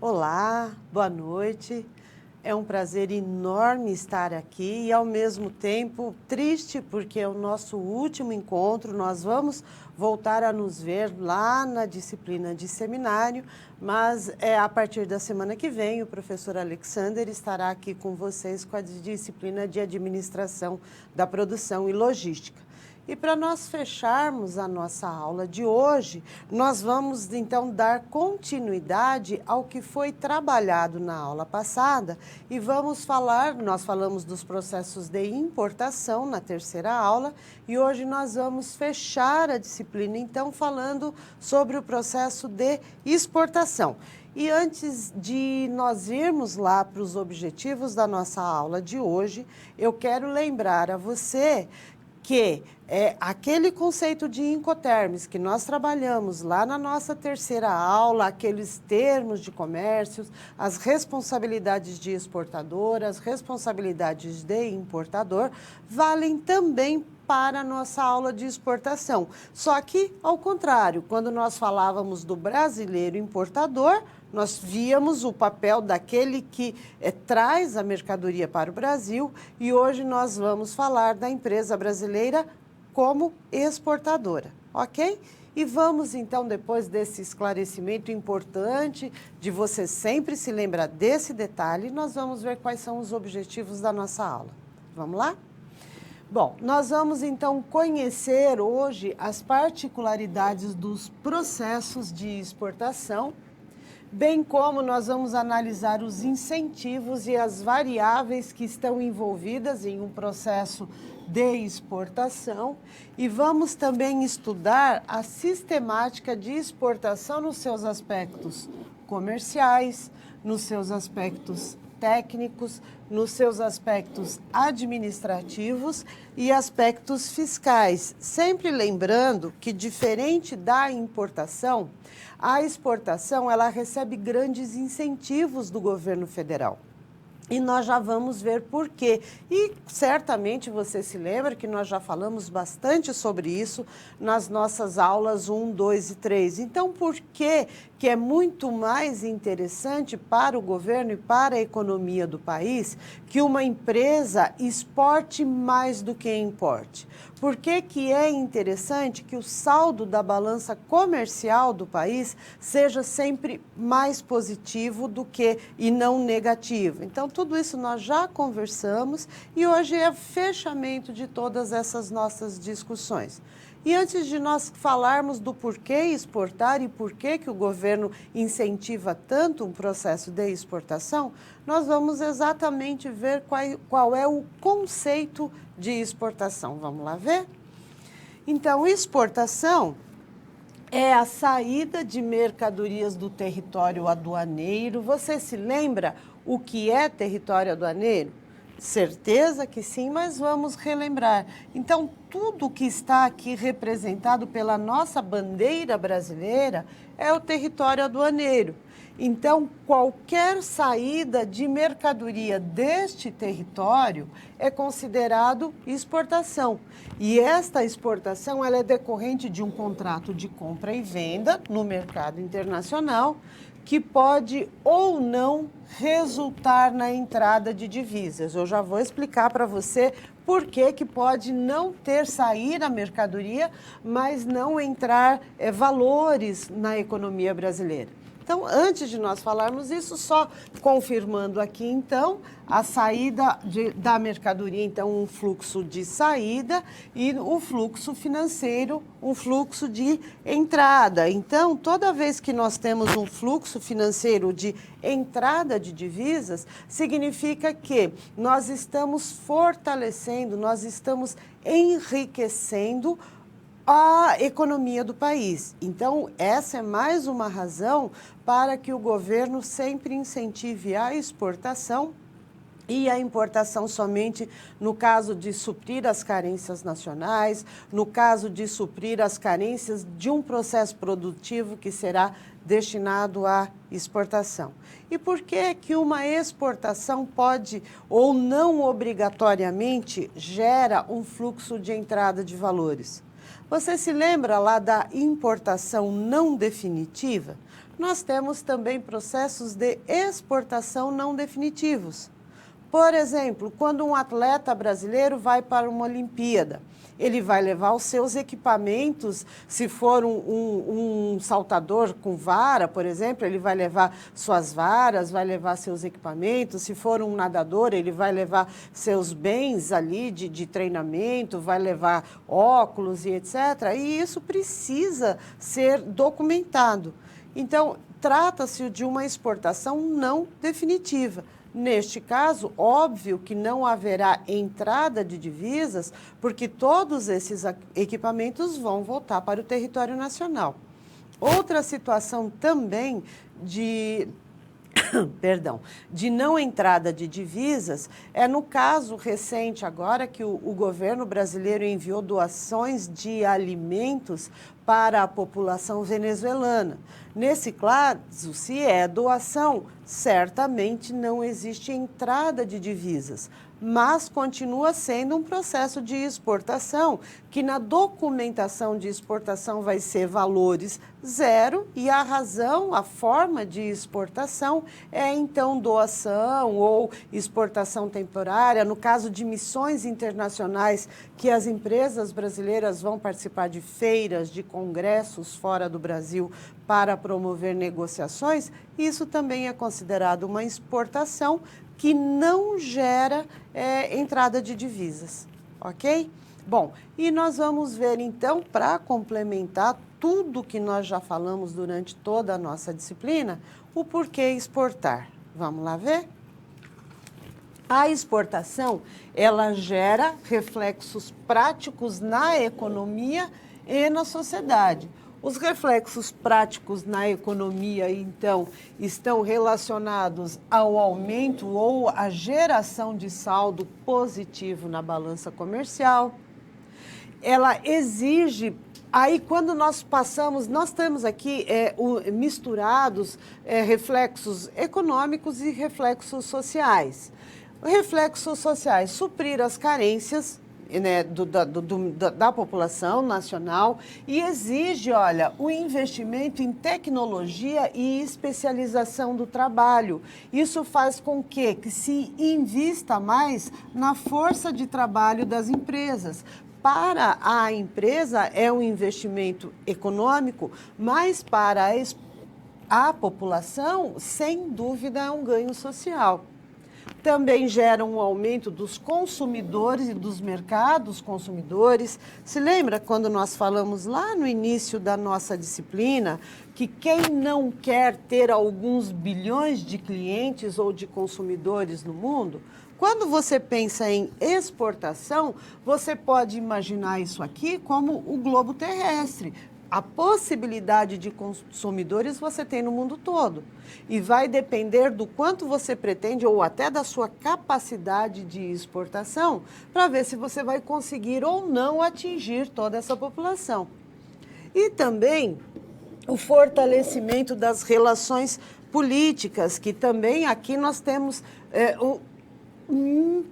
Olá, boa noite. É um prazer enorme estar aqui e, ao mesmo tempo, triste porque é o nosso último encontro. Nós vamos voltar a nos ver lá na disciplina de seminário, mas a partir da semana que vem o professor Alexander estará aqui com vocês com a disciplina de administração da produção e logística. E para nós fecharmos a nossa aula de hoje, nós vamos então dar continuidade ao que foi trabalhado na aula passada e vamos falar, nós falamos dos processos de importação na terceira aula e hoje nós vamos fechar a disciplina então falando sobre o processo de exportação. E antes de nós irmos lá para os objetivos da nossa aula de hoje, eu quero lembrar a você que aquele conceito de Incoterms que nós trabalhamos lá na nossa terceira aula, aqueles termos de comércio, as responsabilidades de exportador, as responsabilidades de importador, valem também para a nossa aula de exportação. Só que, ao contrário, quando nós falávamos do brasileiro importador, nós víamos o papel daquele que traz a mercadoria para o Brasil e hoje nós vamos falar da empresa brasileira como exportadora, ok? E vamos então, depois desse esclarecimento importante, de você sempre se lembrar desse detalhe, nós vamos ver quais são os objetivos da nossa aula. Vamos lá? Bom, nós vamos então conhecer hoje as particularidades dos processos de exportação, bem como nós vamos analisar os incentivos e as variáveis que estão envolvidas em um processo de exportação e vamos também estudar a sistemática de exportação nos seus aspectos comerciais, nos seus aspectos técnicos, nos seus aspectos administrativos e aspectos fiscais. Sempre lembrando que, diferente da importação, a exportação ela recebe grandes incentivos do governo federal. E nós já vamos ver por quê. E certamente você se lembra que nós já falamos bastante sobre isso nas nossas aulas 1, 2 e 3. Então, por que é muito mais interessante para o governo e para a economia do país que uma empresa exporte mais do que importe? Por que é interessante que o saldo da balança comercial do país seja sempre mais positivo do que e não negativo? Então, tudo isso nós já conversamos e hoje é o fechamento de todas essas nossas discussões. E antes de nós falarmos do porquê exportar e por que o governo incentiva tanto um processo de exportação, nós vamos exatamente ver qual é o conceito de exportação. Vamos lá ver? Então, exportação é a saída de mercadorias do território aduaneiro. Você se lembra o que é território aduaneiro? Certeza que sim, mas vamos relembrar. Então, tudo que está aqui representado pela nossa bandeira brasileira é o território aduaneiro. Então, qualquer saída de mercadoria deste território é considerado exportação. E esta exportação ela é decorrente de um contrato de compra e venda no mercado internacional, que pode ou não resultar na entrada de divisas. Eu já vou explicar para você por que pode não sair a mercadoria, mas não entrar valores na economia brasileira. Então, antes de nós falarmos isso, só confirmando aqui, então, a saída da mercadoria, então, um fluxo de saída e o fluxo financeiro, um fluxo de entrada. Então, toda vez que nós temos um fluxo financeiro de entrada de divisas, significa que nós estamos fortalecendo, nós estamos enriquecendo a economia do país. Então, essa é mais uma razão para que o governo sempre incentive a exportação e a importação somente no caso de suprir as carências nacionais, no caso de suprir as carências de um processo produtivo que será destinado à exportação. E por que uma exportação pode ou não obrigatoriamente gera um fluxo de entrada de valores? Você se lembra lá da importação não definitiva? nós temos também processos de exportação não definitivos. Por exemplo, quando um atleta brasileiro vai para uma Olimpíada, ele vai levar os seus equipamentos, se for um saltador com vara, por exemplo, ele vai levar suas varas, vai levar seus equipamentos, se for um nadador, ele vai levar seus bens ali de treinamento, vai levar óculos e etc. E isso precisa ser documentado. Então, trata-se de uma exportação não definitiva. Neste caso, óbvio que não haverá entrada de divisas, porque todos esses equipamentos vão voltar para o território nacional. Outra situação também de não entrada de divisas é no caso recente agora que o governo brasileiro enviou doações de alimentos para a população venezuelana. Nesse caso, se é doação, certamente não existe entrada de divisas, mas continua sendo um processo de exportação, que na documentação de exportação vai ser valores zero e a razão, a forma de exportação é então doação ou exportação temporária. No caso de missões internacionais, que as empresas brasileiras vão participar de feiras, de congressos fora do Brasil para promover negociações, isso também é considerado uma exportação que não gera entrada de divisas, ok? Bom, e nós vamos ver então, para complementar tudo que nós já falamos durante toda a nossa disciplina, o porquê exportar. Vamos lá ver? A exportação, ela gera reflexos práticos na economia e na sociedade. Os reflexos práticos na economia, então, estão relacionados ao aumento ou à geração de saldo positivo na balança comercial. Ela exige, aí quando nós passamos, nós temos aqui misturados reflexos econômicos e reflexos sociais. Reflexos sociais, suprir as carências, né, da população nacional e exige, olha, o investimento em tecnologia e especialização do trabalho. Isso faz com que se invista mais na força de trabalho das empresas. Para a empresa é um investimento econômico, mas para a população, sem dúvida, é um ganho social. Também gera um aumento dos consumidores e dos mercados consumidores. Se lembra quando nós falamos lá no início da nossa disciplina que quem não quer ter alguns bilhões de clientes ou de consumidores no mundo? Quando você pensa em exportação, você pode imaginar isso aqui como o globo terrestre. A possibilidade de consumidores você tem no mundo todo. E vai depender do quanto você pretende ou até da sua capacidade de exportação para ver se você vai conseguir ou não atingir toda essa população. E também o fortalecimento das relações políticas, que também aqui nós temos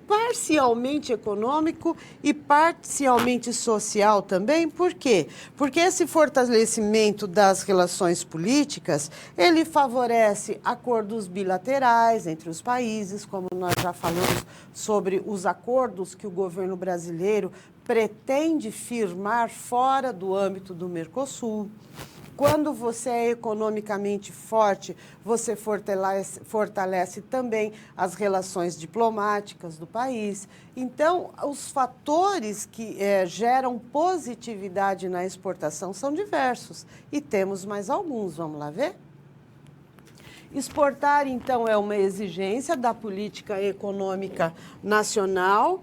parcialmente econômico e parcialmente social também. Por quê? Porque esse fortalecimento das relações políticas, ele favorece acordos bilaterais entre os países, como nós já falamos sobre os acordos que o governo brasileiro pretende firmar fora do âmbito do Mercosul. Quando você é economicamente forte, você fortalece também as relações diplomáticas do país. Então, os fatores que geram positividade na exportação são diversos. E temos mais alguns, vamos lá ver? Exportar, então, é uma exigência da política econômica nacional.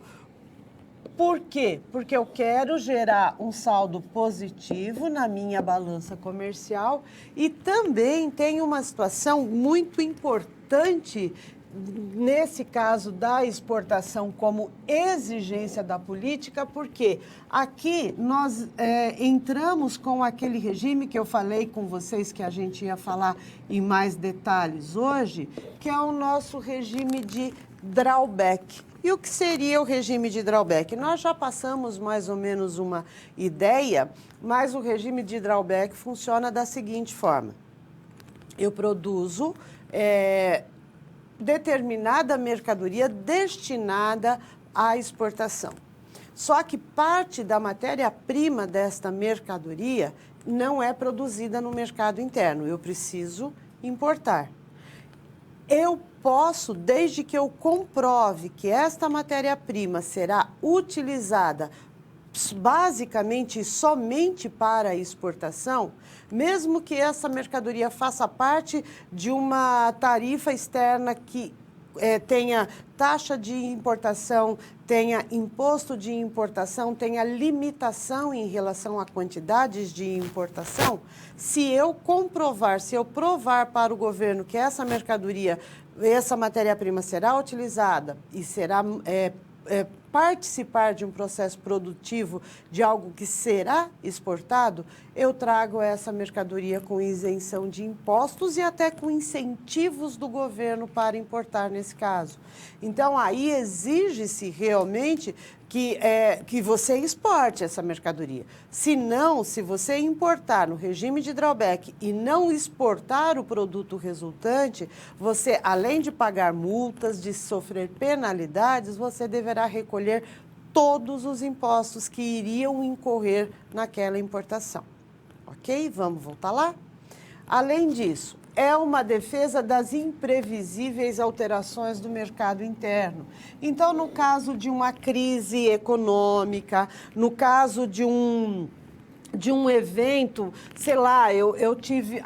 Por quê? Porque eu quero gerar um saldo positivo na minha balança comercial e também tem uma situação muito importante nesse caso da exportação como exigência da política, porque aqui nós entramos com aquele regime que eu falei com vocês que a gente ia falar em mais detalhes hoje, que é o nosso regime de drawback. E o que seria o regime de drawback? Nós já passamos mais ou menos uma ideia, mas o regime de drawback funciona da seguinte forma. eu produzo determinada mercadoria destinada à exportação. Só que parte da matéria-prima desta mercadoria não é produzida no mercado interno, eu preciso importar. Eu posso, desde que eu comprove que esta matéria-prima será utilizada basicamente e somente para a exportação, mesmo que essa mercadoria faça parte de uma tarifa externa que tenha taxa de importação, tenha imposto de importação, tenha limitação em relação a quantidades de importação, se eu comprovar, se eu provar para o governo que essa mercadoria, essa matéria-prima será utilizada e será participar de um processo produtivo de algo que será exportado, eu trago essa mercadoria com isenção de impostos e até com incentivos do governo para importar nesse caso. Então, aí exige-se realmente que você exporte essa mercadoria. Se não, se você importar no regime de drawback e não exportar o produto resultante, você, além de pagar multas, de sofrer penalidades, você deverá recolher todos os impostos que iriam incorrer naquela importação. Ok? Vamos voltar lá? Além disso, é uma defesa das imprevisíveis alterações do mercado interno. Então, no caso de uma crise econômica, no caso de um evento, sei lá, eu tive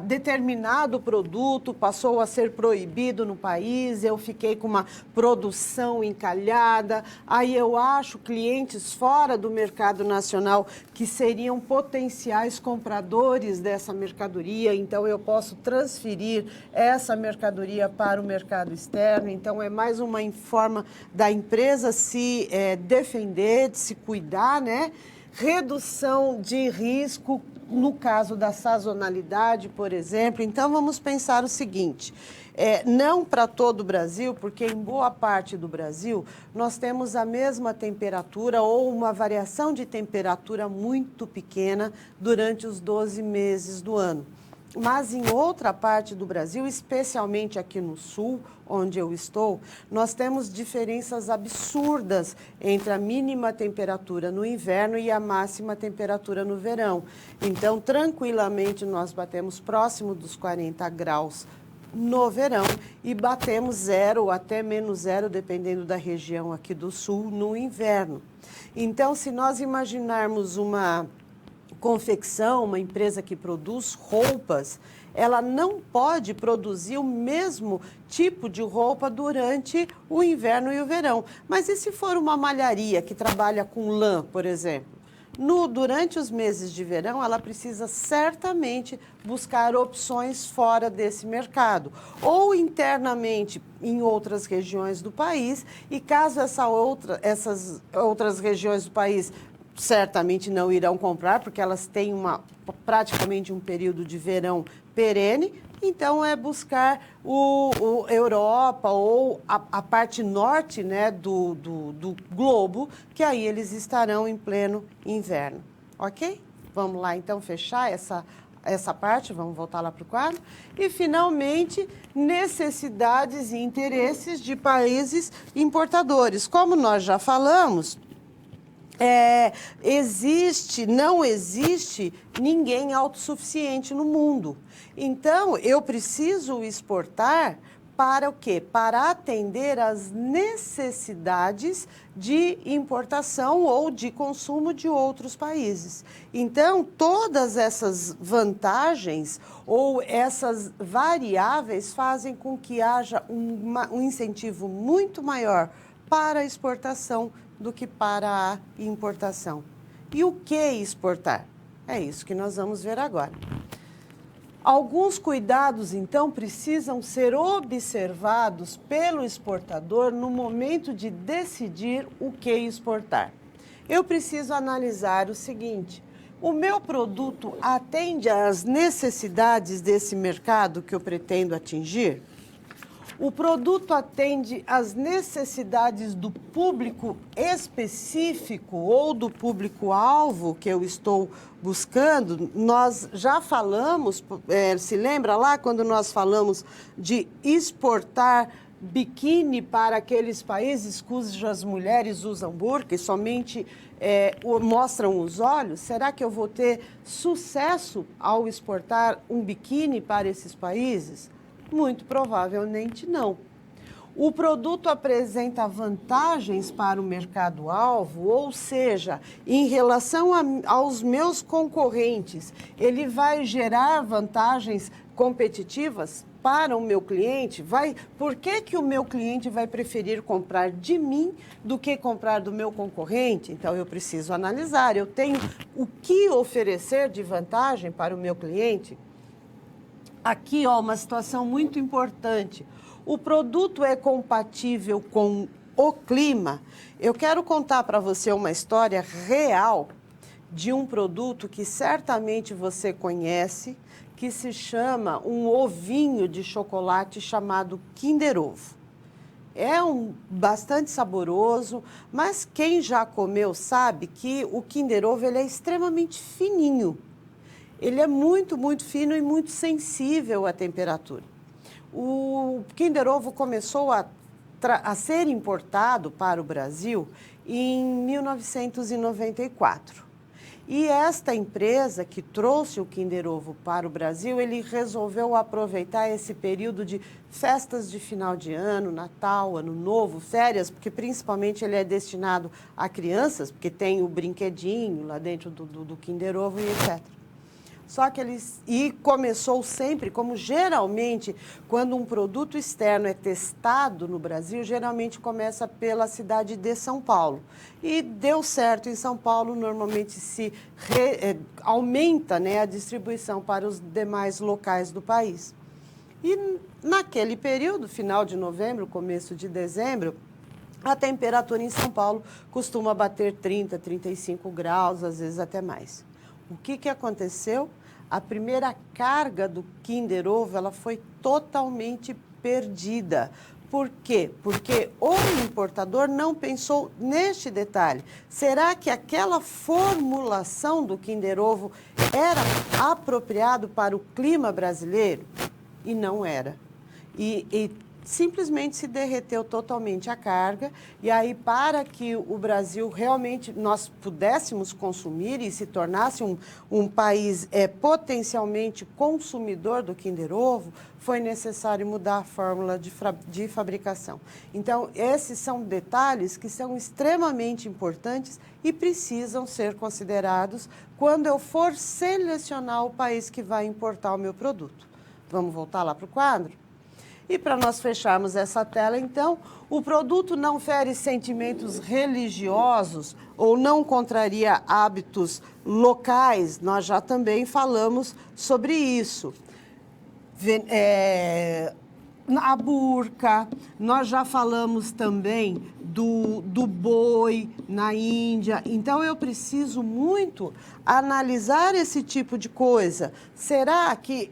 determinado produto, passou a ser proibido no país, eu fiquei com uma produção encalhada, aí eu acho clientes fora do mercado nacional que seriam potenciais compradores dessa mercadoria, então eu posso transferir essa mercadoria para o mercado externo, então é mais uma forma da empresa se defender, de se cuidar, né? Redução de risco, no caso da sazonalidade, por exemplo. Então, vamos pensar o seguinte, não para todo o Brasil, porque em boa parte do Brasil nós temos a mesma temperatura ou uma variação de temperatura muito pequena durante os 12 meses do ano. Mas em outra parte do Brasil, especialmente aqui no sul, onde eu estou, nós temos diferenças absurdas entre a mínima temperatura no inverno e a máxima temperatura no verão. Então, tranquilamente, nós batemos próximo dos 40 graus no verão e batemos 0 ou até menos 0, dependendo da região aqui do sul, no inverno. Então, se nós imaginarmos uma confecção, uma empresa que produz roupas, ela não pode produzir o mesmo tipo de roupa durante o inverno e o verão. Mas e se for uma malharia que trabalha com lã, por exemplo? Durante os meses de verão, ela precisa certamente buscar opções fora desse mercado, ou internamente em outras regiões do país, e caso essas outras regiões do país certamente não irão comprar, porque elas têm praticamente um período de verão perene, então é buscar Europa ou a parte norte, né, do globo, que aí eles estarão em pleno inverno, ok? Vamos lá então fechar essa parte, vamos voltar lá para o quadro. E, finalmente, necessidades e interesses de países importadores. Como nós já falamos, não existe ninguém autossuficiente no mundo. Então, eu preciso exportar para o quê? Para atender às necessidades de importação ou de consumo de outros países. Então, todas essas vantagens ou essas variáveis fazem com que haja um incentivo muito maior para a exportação do que para a importação. E o que exportar? É isso que nós vamos ver agora. Alguns cuidados, então, precisam ser observados pelo exportador no momento de decidir o que exportar. Eu preciso analisar o seguinte: o meu produto atende às necessidades desse mercado que eu pretendo atingir? O produto atende às necessidades do público específico ou do público-alvo que eu estou buscando? Nós já falamos, se lembra lá quando nós falamos de exportar biquíni para aqueles países cujas mulheres usam burca e somente mostram os olhos? Será que eu vou ter sucesso ao exportar um biquíni para esses países? Muito provavelmente não. O produto apresenta vantagens para o mercado-alvo, ou seja, em relação aos meus concorrentes, ele vai gerar vantagens competitivas para o meu cliente? Por que o meu cliente vai preferir comprar de mim do que comprar do meu concorrente? Então, eu preciso analisar, eu tenho o que oferecer de vantagem para o meu cliente? Aqui, ó, uma situação muito importante. O produto é compatível com o clima? Eu quero contar para você uma história real de um produto que certamente você conhece, que se chama um ovinho de chocolate chamado Kinder Ovo. É bastante saboroso, mas quem já comeu sabe que o Kinder Ovo ele é extremamente fininho. Ele é muito, muito fino e muito sensível à temperatura. O Kinder Ovo começou a ser importado para o Brasil em 1994. E esta empresa que trouxe o Kinder Ovo para o Brasil, ele resolveu aproveitar esse período de festas de final de ano, Natal, Ano Novo, férias, porque principalmente ele é destinado a crianças, porque tem o brinquedinho lá dentro do Kinder Ovo e etc. Só que começou sempre, como geralmente, quando um produto externo é testado no Brasil, geralmente começa pela cidade de São Paulo. E deu certo em São Paulo, normalmente aumenta, né, a distribuição para os demais locais do país. E naquele período, final de novembro, começo de dezembro, a temperatura em São Paulo costuma bater 30, 35 graus, às vezes até mais. O que aconteceu? A primeira carga do Kinder Ovo ela foi totalmente perdida. Por quê? Porque o importador não pensou neste detalhe. Será que aquela formulação do Kinder Ovo era apropriado para o clima brasileiro? E não era. E simplesmente se derreteu totalmente a carga, e aí para que o Brasil realmente nós pudéssemos consumir e se tornasse um país potencialmente consumidor do Kinder Ovo, foi necessário mudar a fórmula de fabricação. Então, esses são detalhes que são extremamente importantes e precisam ser considerados quando eu for selecionar o país que vai importar o meu produto. Vamos voltar lá para o quadro? E para nós fecharmos essa tela, então, o produto não fere sentimentos religiosos ou não contraria hábitos locais. Nós já também falamos sobre isso. A burca, nós já falamos também do boi na Índia. Então, eu preciso muito analisar esse tipo de coisa. Será que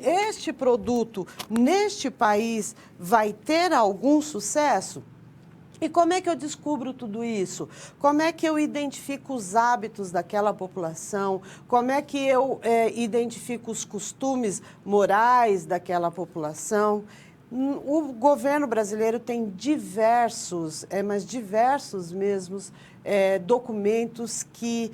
este produto, neste país, vai ter algum sucesso? E como é que eu descubro tudo isso? Como é que eu identifico os hábitos daquela população? Como é que eu identifico os costumes morais daquela população? O governo brasileiro tem diversos, mas diversos mesmos, documentos que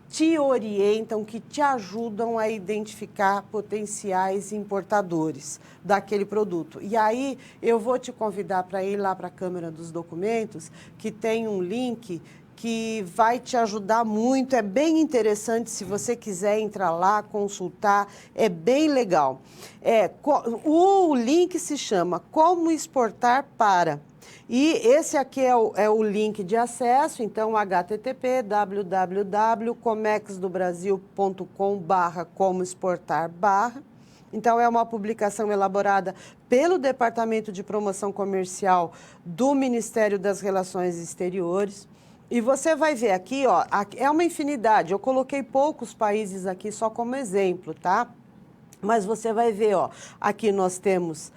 te orientam, que te ajudam a identificar potenciais importadores daquele produto. E aí eu vou te convidar para ir lá para a Câmara dos Documentos, que tem um link que vai te ajudar muito, é bem interessante se você quiser entrar lá, consultar, é bem legal. O link se chama Como Exportar Para. E esse aqui é o link de acesso, então http www.comexdobrasil.com/como exportar/. Então, é uma publicação elaborada pelo Departamento de Promoção Comercial do Ministério das Relações Exteriores. E você vai ver aqui, ó, é uma infinidade. Eu coloquei poucos países aqui só como exemplo, tá? Mas você vai ver, ó, aqui nós temos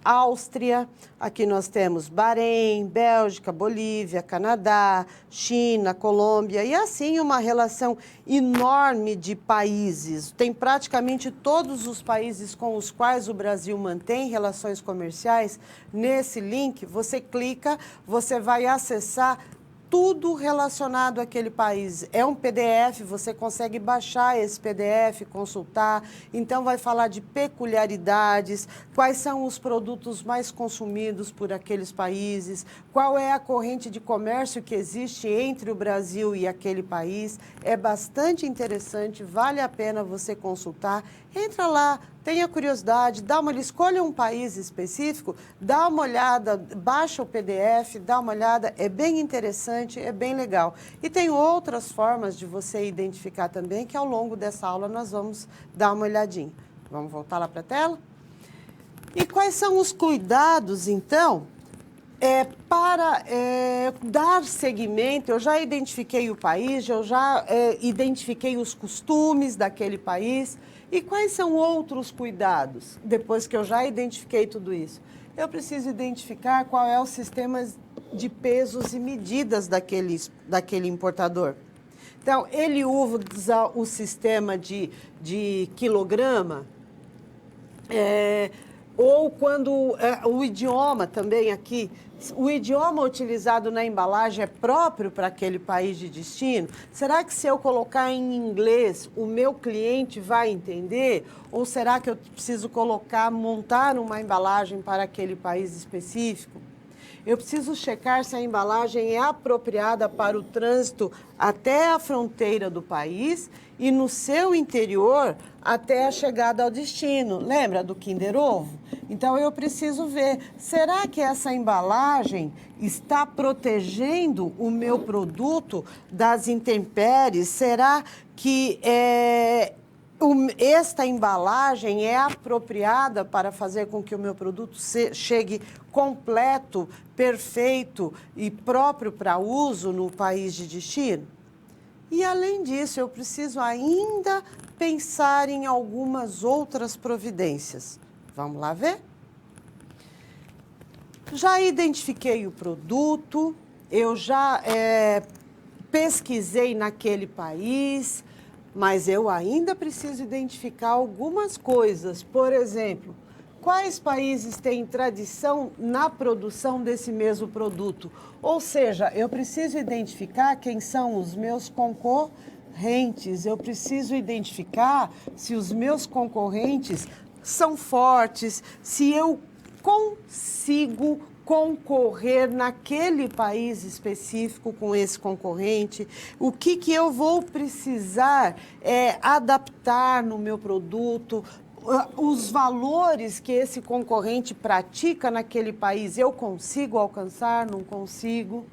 Áustria, aqui nós temos Bahrein, Bélgica, Bolívia, Canadá, China, Colômbia, e assim uma relação enorme de países. Tem praticamente todos os países com os quais o Brasil mantém relações comerciais. Nesse link, você clica, você vai acessar tudo relacionado àquele país. É um PDF, você consegue baixar esse PDF, consultar. Então, vai falar de peculiaridades, quais são os produtos mais consumidos por aqueles países, qual é a corrente de comércio que existe entre o Brasil e aquele país. É bastante interessante, vale a pena você consultar. Entra lá, tenha curiosidade, escolha um país específico, dá uma olhada, baixa o PDF, dá uma olhada, é bem interessante, é bem legal. E tem outras formas de você identificar também, que ao longo dessa aula nós vamos dar uma olhadinha. Vamos voltar lá para a tela? E quais são os cuidados, então, para dar seguimento? Eu já identifiquei o país, eu já identifiquei os costumes daquele país. E quais são outros cuidados, depois que eu já identifiquei tudo isso? Eu preciso identificar qual é o sistema de pesos e medidas daquele importador. Então, ele usa o sistema de quilograma, ou quando o idioma também aqui, o idioma utilizado na embalagem é próprio para aquele país de destino? Será que se eu colocar em inglês, o meu cliente vai entender? Ou será que eu preciso montar uma embalagem para aquele país específico? Eu preciso checar se a embalagem é apropriada para o trânsito até a fronteira do país e no seu interior até a chegada ao destino. Lembra do Kinder Ovo? Então, eu preciso ver, será que essa embalagem está protegendo o meu produto das intempéries? Será que esta embalagem é apropriada para fazer com que o meu produto chegue completo, perfeito e próprio para uso no país de destino? E, além disso, eu preciso ainda pensar em algumas outras providências. Vamos lá ver? Já identifiquei o produto, eu já pesquisei naquele país, mas eu ainda preciso identificar algumas coisas. Por exemplo, quais países têm tradição na produção desse mesmo produto? Ou seja, eu preciso identificar quem são os meus concorrentes. Eu preciso identificar se os meus concorrentes são fortes, se eu consigo concorrer naquele país específico com esse concorrente, o que eu vou precisar adaptar no meu produto, os valores que esse concorrente pratica naquele país, eu consigo alcançar, não consigo?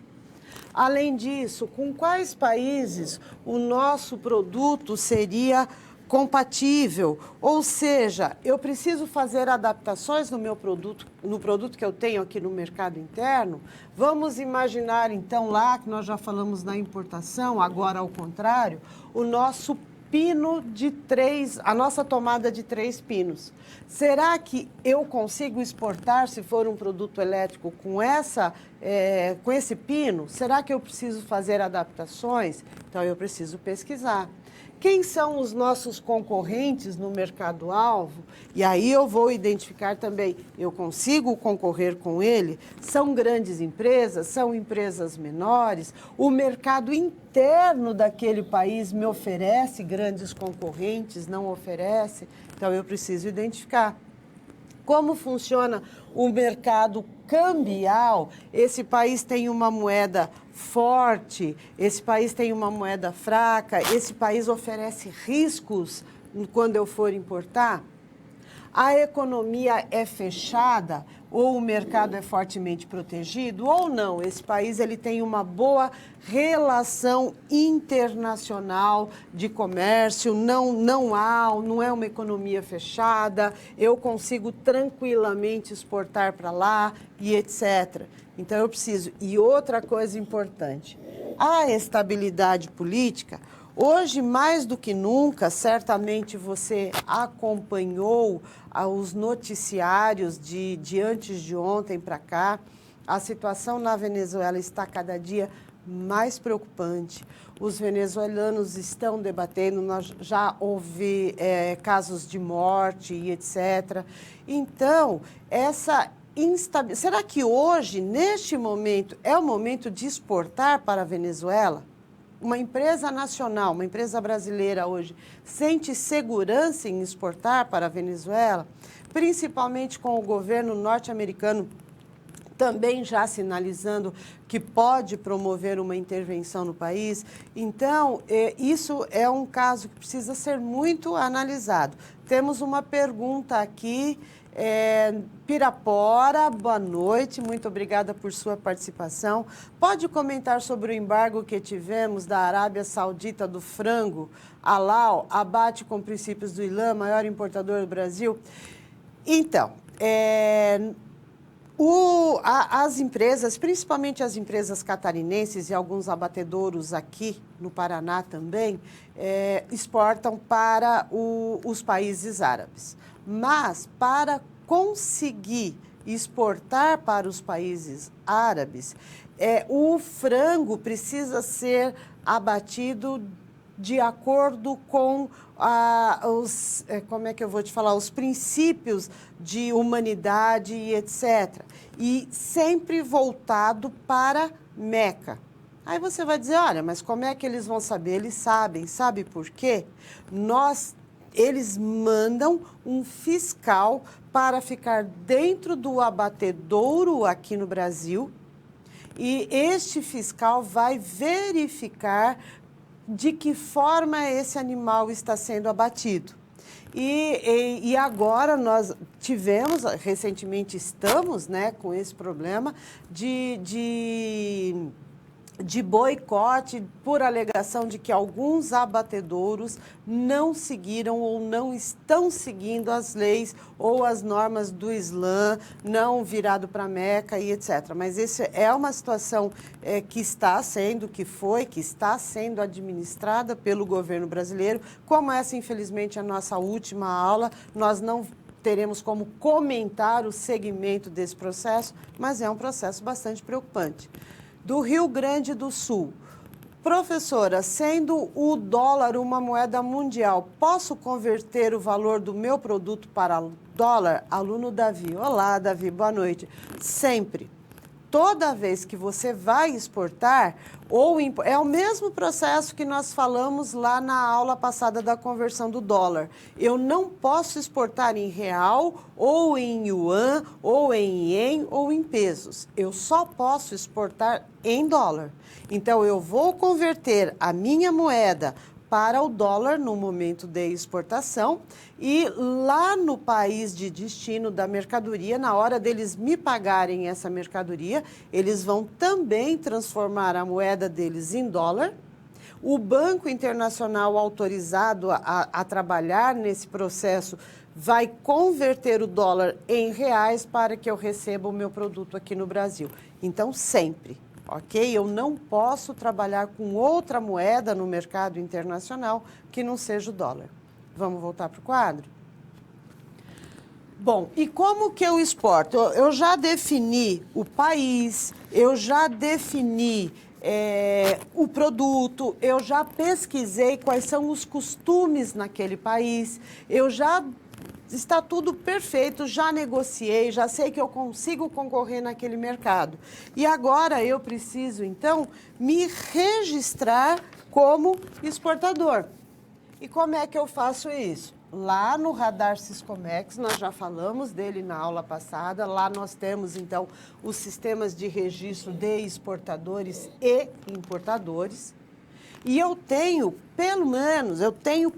Além disso, com quais países o nosso produto seria compatível? Ou seja, eu preciso fazer adaptações no meu produto, no produto que eu tenho aqui no mercado interno. Vamos imaginar, então, lá que nós já falamos na importação, agora ao contrário, o nosso pino de 3, a nossa tomada de 3 pinos. Será que eu consigo exportar, se for um produto elétrico, com esse pino? Será que eu preciso fazer adaptações? Então, eu preciso pesquisar. Quem são os nossos concorrentes no mercado-alvo? E aí eu vou identificar também, eu consigo concorrer com ele? São grandes empresas? São empresas menores? O mercado interno daquele país me oferece grandes concorrentes? Não oferece? Então, eu preciso identificar. Como funciona o mercado cambial? Esse país tem uma moeda forte, esse país tem uma moeda fraca, esse país oferece riscos quando eu for importar? A economia é fechada ou o mercado é fortemente protegido ou não? Esse país ele tem uma boa relação internacional de comércio, não é uma economia fechada, eu consigo tranquilamente exportar para lá e etc. Então, eu preciso. E outra coisa importante, a estabilidade política, Hoje, mais do que nunca, certamente você acompanhou os noticiários de antes de ontem para cá. A situação na Venezuela está cada dia mais preocupante. Os venezuelanos estão debatendo, nós já houve casos de morte e etc. Então, essa instabilidade... Será que hoje, neste momento, é o momento de exportar para a Venezuela? Uma empresa nacional, uma empresa brasileira hoje, sente segurança em exportar para a Venezuela? Principalmente com o governo norte-americano também já sinalizando que pode promover uma intervenção no país. Então, isso é um caso que precisa ser muito analisado. Temos uma pergunta aqui, Pirapora, boa noite, muito obrigada por sua participação. Pode comentar sobre o embargo que tivemos da Arábia Saudita do frango, halal, abate com princípios do Islã, maior importador do Brasil? Então, as empresas, principalmente as empresas catarinenses e alguns abatedouros aqui no Paraná também, exportam para os países árabes. Mas, para conseguir exportar para os países árabes, o frango precisa ser abatido de acordo com os princípios de humanidade e etc. E sempre voltado para Meca. Aí você vai dizer, olha, mas como é que eles vão saber? Eles sabem, sabe por quê? Eles mandam um fiscal para ficar dentro do abatedouro aqui no Brasil e este fiscal vai verificar de que forma esse animal está sendo abatido. E agora nós recentemente estamos, né, com esse problema de boicote por alegação de que alguns abatedouros não seguiram ou não estão seguindo as leis ou as normas do Islã, não virado para Meca e etc. Mas essa é uma situação que está sendo administrada pelo governo brasileiro. Como essa, infelizmente, é a nossa última aula, nós não teremos como comentar o segmento desse processo, mas é um processo bastante preocupante. Do Rio Grande do Sul. Professora, sendo o dólar uma moeda mundial, posso converter o valor do meu produto para dólar? Aluno Davi. Olá, Davi, boa noite. Sempre. Toda vez que você vai exportar, é o mesmo processo que nós falamos lá na aula passada da conversão do dólar. Eu não posso exportar em real, ou em yuan, ou em ien, ou em pesos. Eu só posso exportar em dólar. Então, eu vou converter a minha moeda para o dólar no momento de exportação e lá no país de destino da mercadoria, na hora deles me pagarem essa mercadoria, eles vão também transformar a moeda deles em dólar. O Banco Internacional autorizado a trabalhar nesse processo vai converter o dólar em reais para que eu receba o meu produto aqui no Brasil. Então, sempre. Ok? Eu não posso trabalhar com outra moeda no mercado internacional que não seja o dólar. Vamos voltar para o quadro? Bom, e como que eu exporto? Eu já defini o país, eu já defini o produto, eu já pesquisei quais são os costumes naquele país, está tudo perfeito, já negociei, já sei que eu consigo concorrer naquele mercado. E agora eu preciso, então, me registrar como exportador. E como é que eu faço isso? Lá no Radar Siscomex, nós já falamos dele na aula passada, lá nós temos, então, os sistemas de registro de exportadores e importadores. E eu tenho, pelo menos,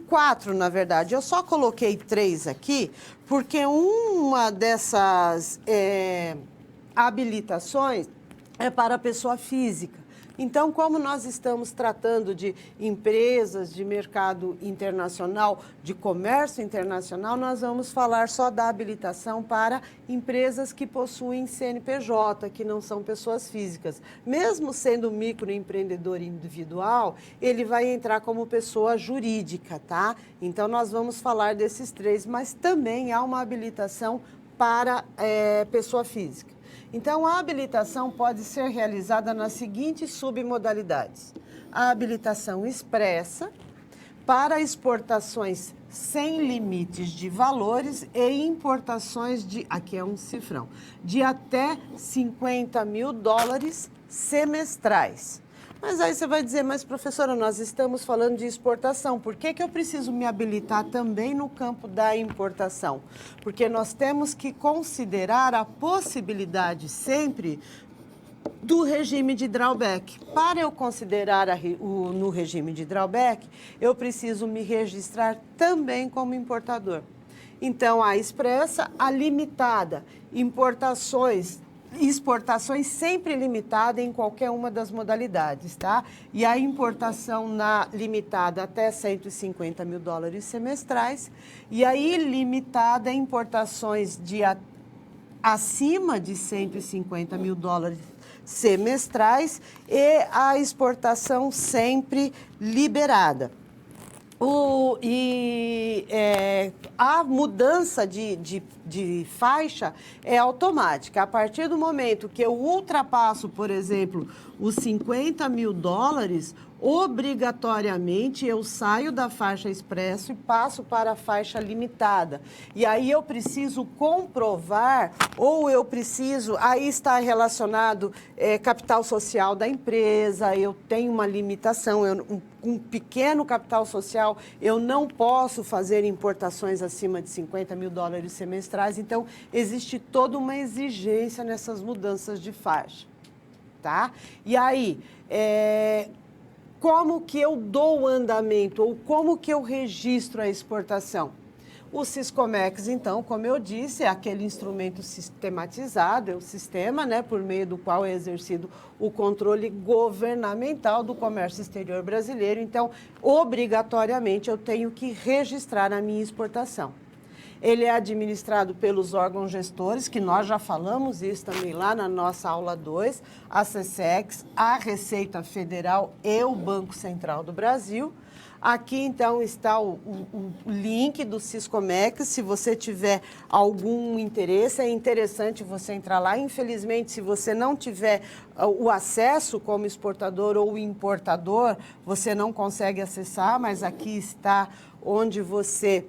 4, na verdade. Eu só coloquei 3 aqui, porque uma dessas habilitações é para a pessoa física. Então, como nós estamos tratando de empresas, de mercado internacional, de comércio internacional, nós vamos falar só da habilitação para empresas que possuem CNPJ, que não são pessoas físicas. Mesmo sendo microempreendedor individual, ele vai entrar como pessoa jurídica, tá? Então, nós vamos falar desses três, mas também há uma habilitação para pessoa física. Então, a habilitação pode ser realizada nas seguintes submodalidades. A habilitação expressa para exportações sem limites de valores e importações de, aqui é um cifrão, de até $50 mil semestrais. Mas aí você vai dizer, mas professora, nós estamos falando de exportação, por que eu preciso me habilitar também no campo da importação? Porque nós temos que considerar a possibilidade sempre do regime de drawback. Para eu considerar no regime de drawback, eu preciso me registrar também como importador. Então, a expressa, a limitada, exportações sempre limitada em qualquer uma das modalidades, tá? E a importação na limitada até $150 mil semestrais e a ilimitada importações de acima de $150 mil semestrais e a exportação sempre liberada. A mudança de faixa é automática. A partir do momento que eu ultrapasso, por exemplo, os $50 mil, obrigatoriamente eu saio da faixa expresso e passo para a faixa limitada. E aí eu preciso comprovar, aí está relacionado capital social da empresa, eu tenho uma limitação, um pequeno capital social, eu não posso fazer importações acima de $50 mil semestrais, então existe toda uma exigência nessas mudanças de faixa, tá? E aí, como que eu dou o andamento ou como que eu registro a exportação? O Siscomex, então, como eu disse, é aquele instrumento sistematizado, é o sistema, né, por meio do qual é exercido o controle governamental do comércio exterior brasileiro. Então, obrigatoriamente, eu tenho que registrar a minha exportação. Ele é administrado pelos órgãos gestores, que nós já falamos isso também lá na nossa aula 2, a SESEX, a Receita Federal e o Banco Central do Brasil. Aqui, então, está o link do Siscomex. Se você tiver algum interesse, é interessante você entrar lá. Infelizmente, se você não tiver o acesso como exportador ou importador, você não consegue acessar, mas aqui está onde você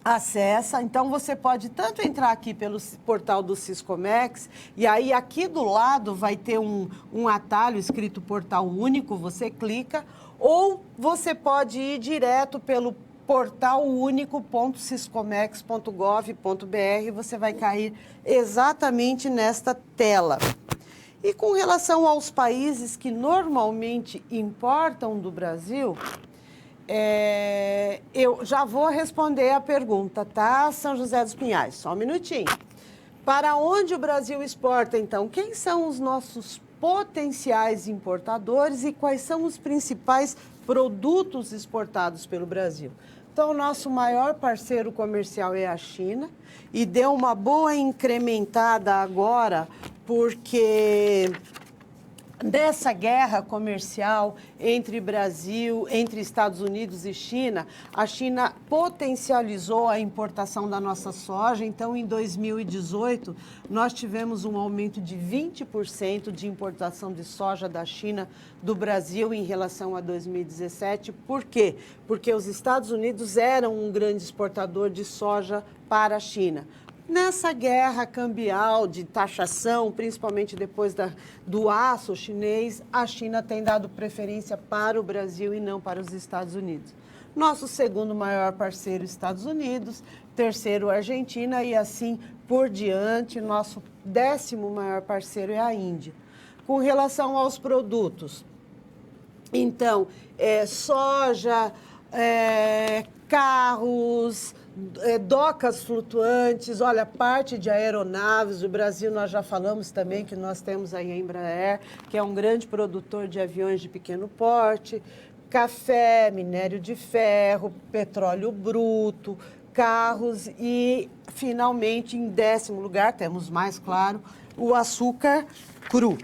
acessa. Então, você pode tanto entrar aqui pelo portal do Siscomex, e aí aqui do lado vai ter um atalho escrito Portal Único, você clica, ou você pode ir direto pelo portalunico.siscomex.gov.br, você vai cair exatamente nesta tela. E com relação aos países que normalmente importam do Brasil, eu já vou responder a pergunta, tá, São José dos Pinhais? Só um minutinho. Para onde o Brasil exporta, então? Quem são os nossos potenciais importadores e quais são os principais produtos exportados pelo Brasil? Então, o nosso maior parceiro comercial é a China e deu uma boa incrementada agora, porque dessa guerra comercial entre Brasil, entre Estados Unidos e China, a China potencializou a importação da nossa soja. Então, em 2018, nós tivemos um aumento de 20% de importação de soja da China do Brasil em relação a 2017. Por quê? Porque os Estados Unidos eram um grande exportador de soja para a China. Nessa guerra cambial de taxação, principalmente depois do aço chinês, a China tem dado preferência para o Brasil e não para os Estados Unidos. Nosso segundo maior parceiro, Estados Unidos, terceiro, Argentina e assim por diante. Nosso 10º maior parceiro é a Índia. Com relação aos produtos, então, soja, carros, docas flutuantes, olha, parte de aeronaves. O Brasil, nós já falamos também que nós temos aí a Embraer, que é um grande produtor de aviões de pequeno porte, café, minério de ferro, petróleo bruto, carros e, finalmente, em 10º lugar, temos mais claro, o açúcar cru.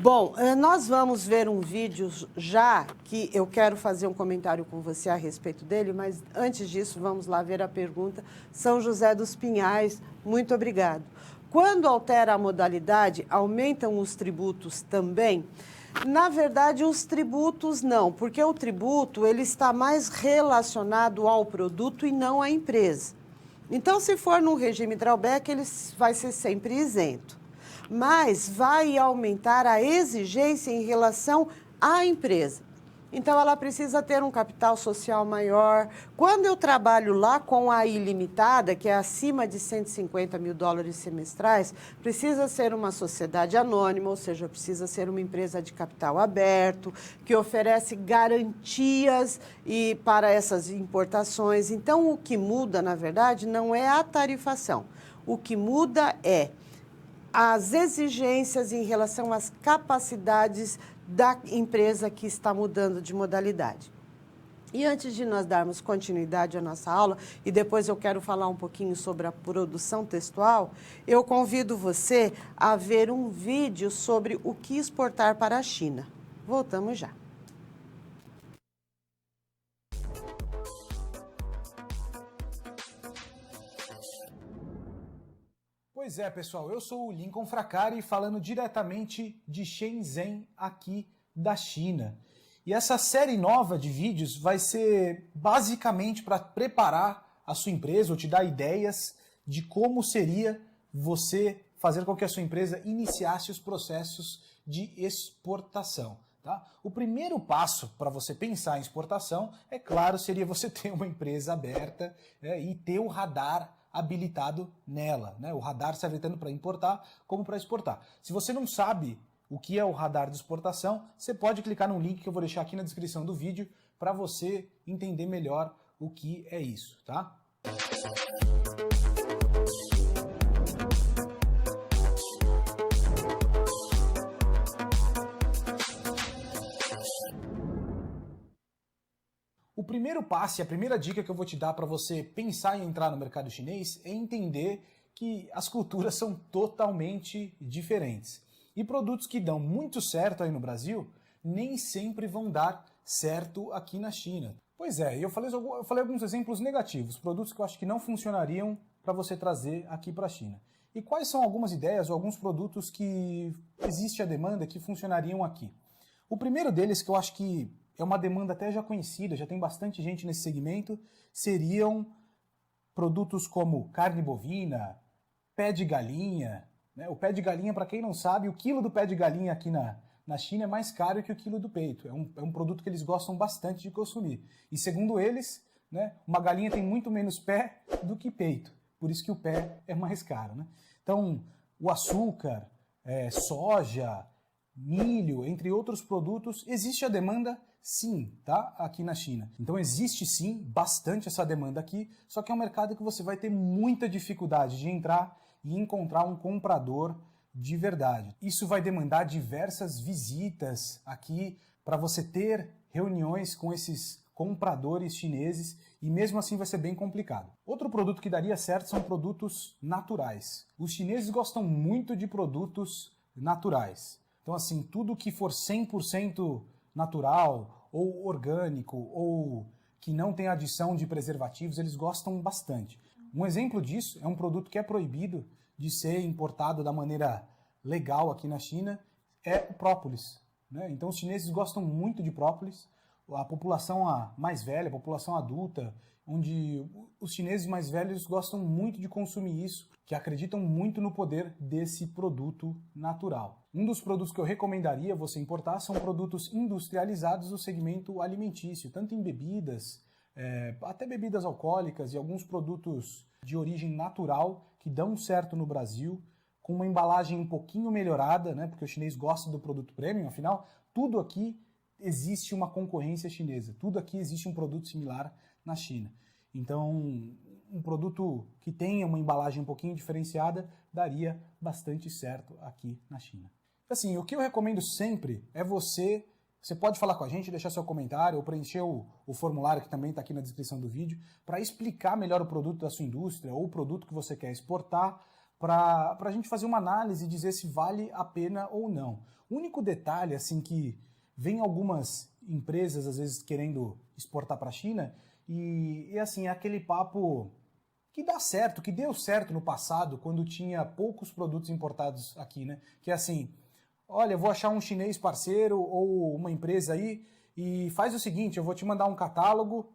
Bom, nós vamos ver um vídeo já que eu quero fazer um comentário com você a respeito dele, mas antes disso, vamos lá ver a pergunta. São José dos Pinhais, muito obrigado. Quando altera a modalidade, aumentam os tributos também? Na verdade, os tributos não, porque o tributo ele está mais relacionado ao produto e não à empresa. Então, se for no regime drawback, ele vai ser sempre isento. Mas vai aumentar a exigência em relação à empresa. Então, ela precisa ter um capital social maior. Quando eu trabalho lá com a ilimitada, que é acima de 150 mil dólares semestrais, precisa ser uma sociedade anônima, ou seja, precisa ser uma empresa de capital aberto, que oferece garantias para essas importações. Então, o que muda, na verdade, não é a tarifação. O que muda é as exigências em relação às capacidades da empresa que está mudando de modalidade. E antes de nós darmos continuidade à nossa aula, e depois eu quero falar um pouquinho sobre a produção textual, eu convido você a ver um vídeo sobre o que exportar para a China. Voltamos já. Pois é, pessoal, eu sou o Lincoln Fracari, falando diretamente de Shenzhen, aqui da China. E essa série nova de vídeos vai ser basicamente para preparar a sua empresa, ou te dar ideias de como seria você fazer com que a sua empresa iniciasse os processos de exportação. Tá? O primeiro passo para você pensar em exportação, é claro, seria você ter uma empresa aberta e ter o radar habilitado nela, né? O radar serve tanto para importar como para exportar. Se você não sabe o que é o radar de exportação, você pode clicar no link que eu vou deixar aqui na descrição do vídeo para você entender melhor o que é isso, tá? O primeiro passo e a primeira dica que eu vou te dar para você pensar em entrar no mercado chinês é entender que as culturas são totalmente diferentes. E produtos que dão muito certo aí no Brasil nem sempre vão dar certo aqui na China. Pois é, eu falei alguns exemplos negativos, produtos que eu acho que não funcionariam para você trazer aqui para a China. E quais são algumas ideias ou alguns produtos que existe a demanda que funcionariam aqui? O primeiro deles, que eu acho que é uma demanda até já conhecida, já tem bastante gente nesse segmento, seriam produtos como carne bovina, pé de galinha. Né? O pé de galinha, para quem não sabe, o quilo do pé de galinha aqui na China é mais caro que o quilo do peito. É um produto que eles gostam bastante de consumir. E segundo eles, né, uma galinha tem muito menos pé do que peito. Por isso que o pé é mais caro. Né? Então, o açúcar, soja, milho, entre outros produtos, existe a demanda sim, tá? Aqui na China. Então existe sim bastante essa demanda aqui, só que é um mercado que você vai ter muita dificuldade de entrar e encontrar um comprador de verdade. Isso vai demandar diversas visitas aqui para você ter reuniões com esses compradores chineses e mesmo assim vai ser bem complicado. Outro produto que daria certo são produtos naturais. Os chineses gostam muito de produtos naturais. Então assim, tudo que for 100% natural ou orgânico ou que não tem adição de preservativos, eles gostam bastante. Um exemplo disso é um produto que é proibido de ser importado da maneira legal aqui na China, é o própolis. Né? Então os chineses gostam muito de própolis, a população mais velha, a população adulta, onde os chineses mais velhos gostam muito de consumir isso, que acreditam muito no poder desse produto natural. Um dos produtos que eu recomendaria você importar são produtos industrializados do segmento alimentício, tanto em bebidas, até bebidas alcoólicas e alguns produtos de origem natural que dão certo no Brasil, com uma embalagem um pouquinho melhorada, né, porque o chinês gosta do produto premium, afinal, tudo aqui existe uma concorrência chinesa, tudo aqui existe um produto similar na China. Então, um produto que tenha uma embalagem um pouquinho diferenciada daria bastante certo aqui na China. Assim, o que eu recomendo sempre é você pode falar com a gente, deixar seu comentário ou preencher o formulário que também está aqui na descrição do vídeo para explicar melhor o produto da sua indústria ou o produto que você quer exportar para a gente fazer uma análise e dizer se vale a pena ou não. O único detalhe, assim, que vem algumas empresas às vezes querendo exportar para a China e assim, é aquele papo que dá certo, que deu certo no passado quando tinha poucos produtos importados aqui, né? Que é assim, olha, eu vou achar um chinês parceiro ou uma empresa aí e faz o seguinte, eu vou te mandar um catálogo,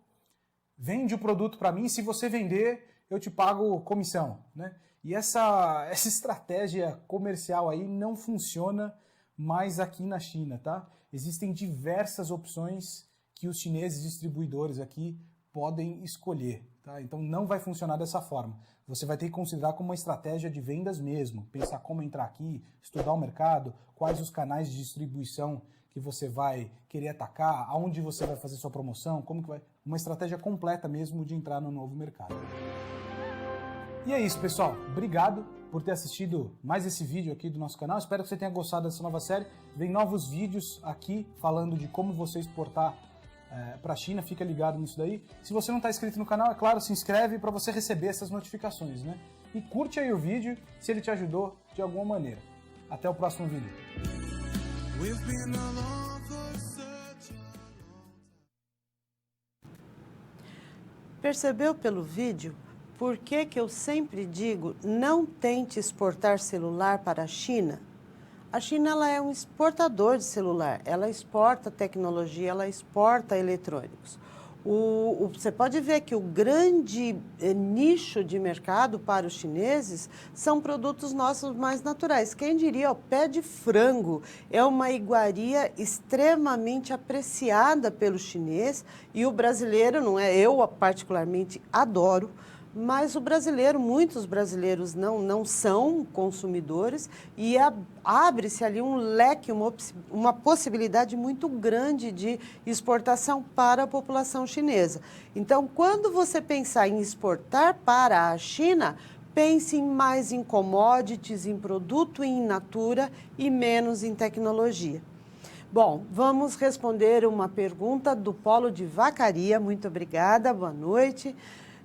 vende o produto para mim, se você vender, eu te pago comissão, né? E essa estratégia comercial aí não funciona mais aqui na China, tá? Existem diversas opções que os chineses distribuidores aqui podem escolher, tá? Então não vai funcionar dessa forma. Você vai ter que considerar como uma estratégia de vendas mesmo, pensar como entrar aqui, estudar o mercado, quais os canais de distribuição que você vai querer atacar, aonde você vai fazer sua promoção, como que vai... Uma estratégia completa mesmo de entrar no novo mercado. E é isso, pessoal. Obrigado por ter assistido mais esse vídeo aqui do nosso canal. Espero que você tenha gostado dessa nova série. Vem novos vídeos aqui falando de como você exportar para a China. Fica ligado nisso daí. Se você não está inscrito no canal, é claro, se inscreve para você receber essas notificações, né? E curte aí o vídeo se ele te ajudou de alguma maneira. Até o próximo vídeo. Percebeu pelo vídeo? Por que eu sempre digo, não tente exportar celular para a China? A China ela é um exportador de celular, ela exporta tecnologia, ela exporta eletrônicos. Você pode ver que o grande nicho de mercado para os chineses são produtos nossos mais naturais. Quem diria, o pé de frango é uma iguaria extremamente apreciada pelo chinês e o brasileiro, não é? Eu particularmente adoro. Mas o brasileiro, muitos brasileiros não são consumidores e abre-se ali um leque, uma possibilidade muito grande de exportação para a população chinesa. Então, quando você pensar em exportar para a China, pense mais em commodities, em produto in natura e menos em tecnologia. Bom, vamos responder uma pergunta do Polo de Vacaria. Muito obrigada, boa noite.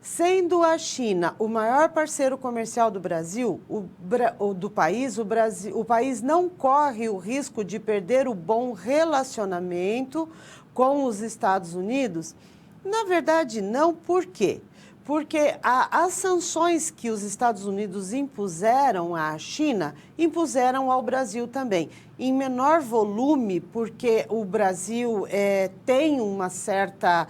Sendo a China o maior parceiro comercial do Brasil, o país não corre o risco de perder o bom relacionamento com os Estados Unidos? Na verdade, não. Por quê? Porque as sanções que os Estados Unidos impuseram à China, impuseram ao Brasil também. Em menor volume, porque o Brasil tem uma certa...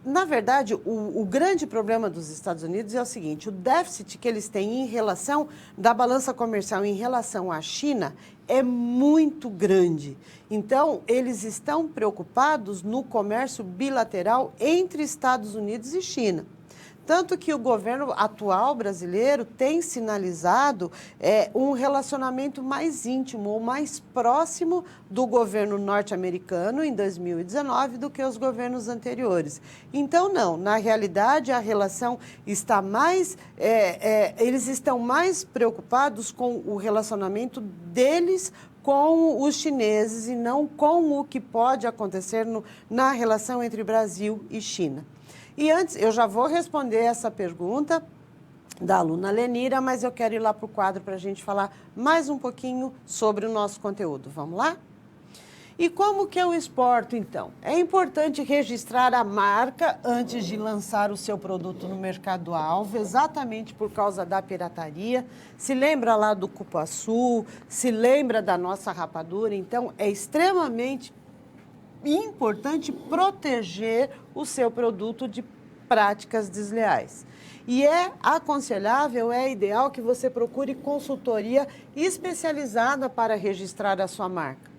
Na verdade, o grande problema dos Estados Unidos é o seguinte, o déficit que eles têm em relação da balança comercial em relação à China é muito grande. Então, eles estão preocupados no comércio bilateral entre Estados Unidos e China. Tanto que o governo atual brasileiro tem sinalizado um relacionamento mais íntimo ou mais próximo do governo norte-americano em 2019 do que os governos anteriores. Então, não, na realidade a relação está mais, eles estão mais preocupados com o relacionamento deles com os chineses e não com o que pode acontecer na relação entre Brasil e China. E antes, eu já vou responder essa pergunta da aluna Lenira, mas eu quero ir lá para o quadro para a gente falar mais um pouquinho sobre o nosso conteúdo. Vamos lá? E como que eu exporto, então? É importante registrar a marca antes de lançar o seu produto no mercado-alvo, exatamente por causa da pirataria. Se lembra lá do cupuaçu, se lembra da nossa rapadura, então é extremamente importante proteger o seu produto de práticas desleais. E é aconselhável, é ideal que você procure consultoria especializada para registrar a sua marca.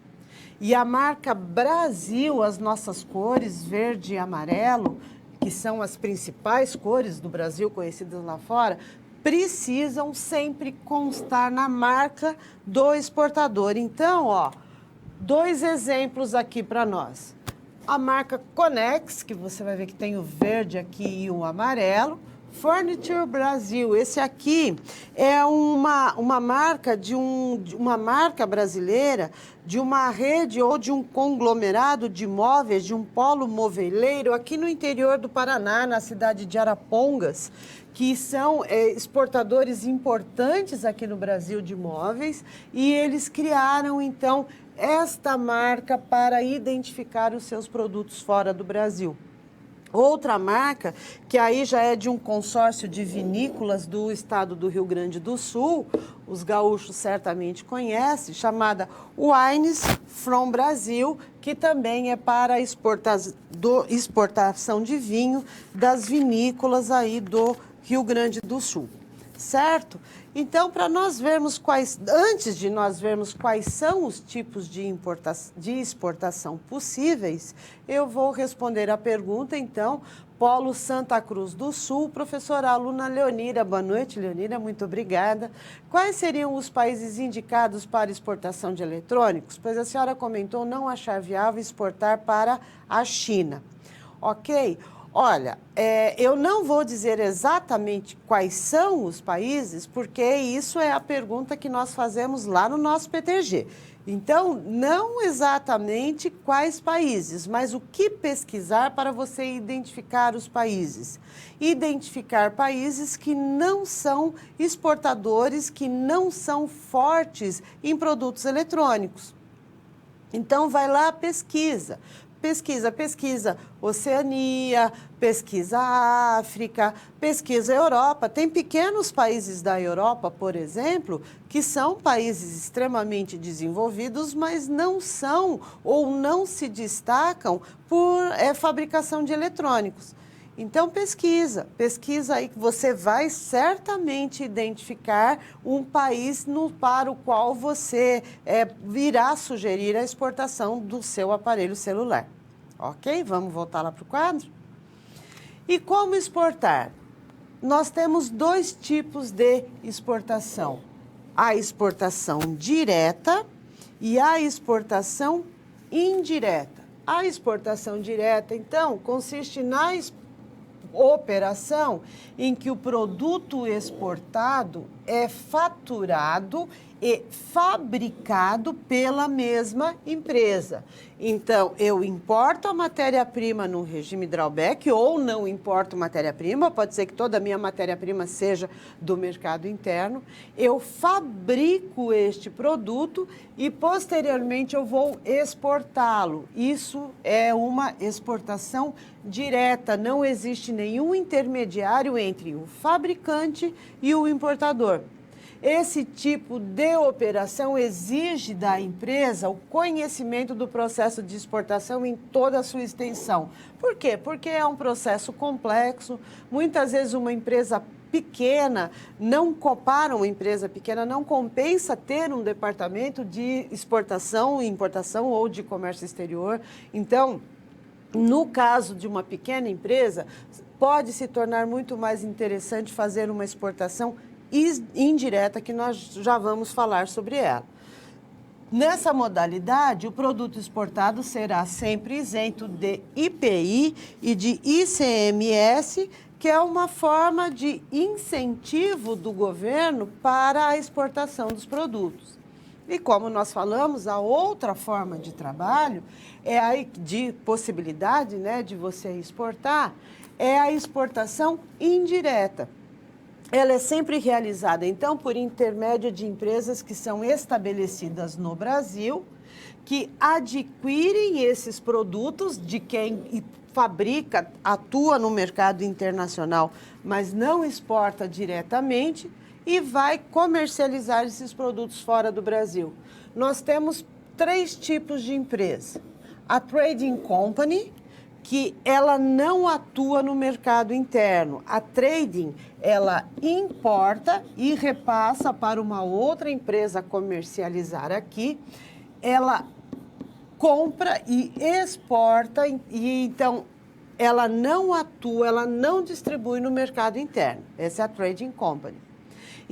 E a marca Brasil, as nossas cores verde e amarelo, que são as principais cores do Brasil conhecidas lá fora, precisam sempre constar na marca do exportador. Então, dois exemplos aqui para nós. A marca Conex, que você vai ver que tem o verde aqui e o amarelo, Furniture Brasil. Esse aqui é uma marca uma marca brasileira de uma rede ou de um conglomerado de móveis, de um polo moveleiro aqui no interior do Paraná, na cidade de Arapongas, que são exportadores importantes aqui no Brasil de móveis, e eles criaram, então, esta marca para identificar os seus produtos fora do Brasil. Outra marca, que aí já é de um consórcio de vinícolas do estado do Rio Grande do Sul, os gaúchos certamente conhecem, chamada Wines from Brasil, que também é para exportação de vinho das vinícolas aí do Rio Grande do Sul, certo? Então, para nós vermos antes de nós vermos quais são os tipos de exportação possíveis, eu vou responder a pergunta, então, Polo Santa Cruz do Sul, professora aluna Leonira. Boa noite, Leonira, muito obrigada. Quais seriam os países indicados para exportação de eletrônicos? Pois a senhora comentou não achar viável exportar para a China. Ok? Olha, eu não vou dizer exatamente quais são os países, porque isso é a pergunta que nós fazemos lá no nosso PTG. Então, não exatamente quais países, mas o que pesquisar para você identificar os países. Identificar países que não são exportadores, que não são fortes em produtos eletrônicos. Então, vai lá, pesquisa. Pesquisa Oceania, pesquisa África, pesquisa Europa. Tem pequenos países da Europa, por exemplo, que são países extremamente desenvolvidos, mas não são ou não se destacam por fabricação de eletrônicos. Então, pesquisa aí que você vai certamente identificar um país para o qual você irá sugerir a exportação do seu aparelho celular. Ok? Vamos voltar lá para o quadro? E como exportar? Nós temos dois tipos de exportação. A exportação direta e a exportação indireta. A exportação direta, então, consiste na operação em que o produto exportado é faturado e fabricado pela mesma empresa. Então, eu importo a matéria-prima no regime drawback ou não importo matéria-prima, pode ser que toda a minha matéria-prima seja do mercado interno. Eu fabrico este produto e, posteriormente, eu vou exportá-lo. Isso é uma exportação direta, não existe nenhum intermediário entre o fabricante e o importador. Esse tipo de operação exige da empresa o conhecimento do processo de exportação em toda a sua extensão. Por quê? Porque é um processo complexo. Muitas vezes uma empresa pequena, para uma empresa pequena, não compensa ter um departamento de exportação, importação ou de comércio exterior. Então, no caso de uma pequena empresa, pode se tornar muito mais interessante fazer uma exportação indireta, que nós já vamos falar sobre ela. Nessa modalidade, o produto exportado será sempre isento de IPI e de ICMS, que é uma forma de incentivo do governo para a exportação dos produtos. E como nós falamos, a outra forma de trabalho, de possibilidade, né, de você exportar, é a exportação indireta. Ela é sempre realizada, então, por intermédio de empresas que são estabelecidas no Brasil, que adquirem esses produtos de quem fabrica, atua no mercado internacional, mas não exporta diretamente e vai comercializar esses produtos fora do Brasil. Nós temos 3 tipos de empresa. A Trading Company, que ela não atua no mercado interno. A trading, ela importa e repassa para uma outra empresa comercializar aqui. Ela compra e exporta, e então ela não atua, ela não distribui no mercado interno. Essa é a Trading Company.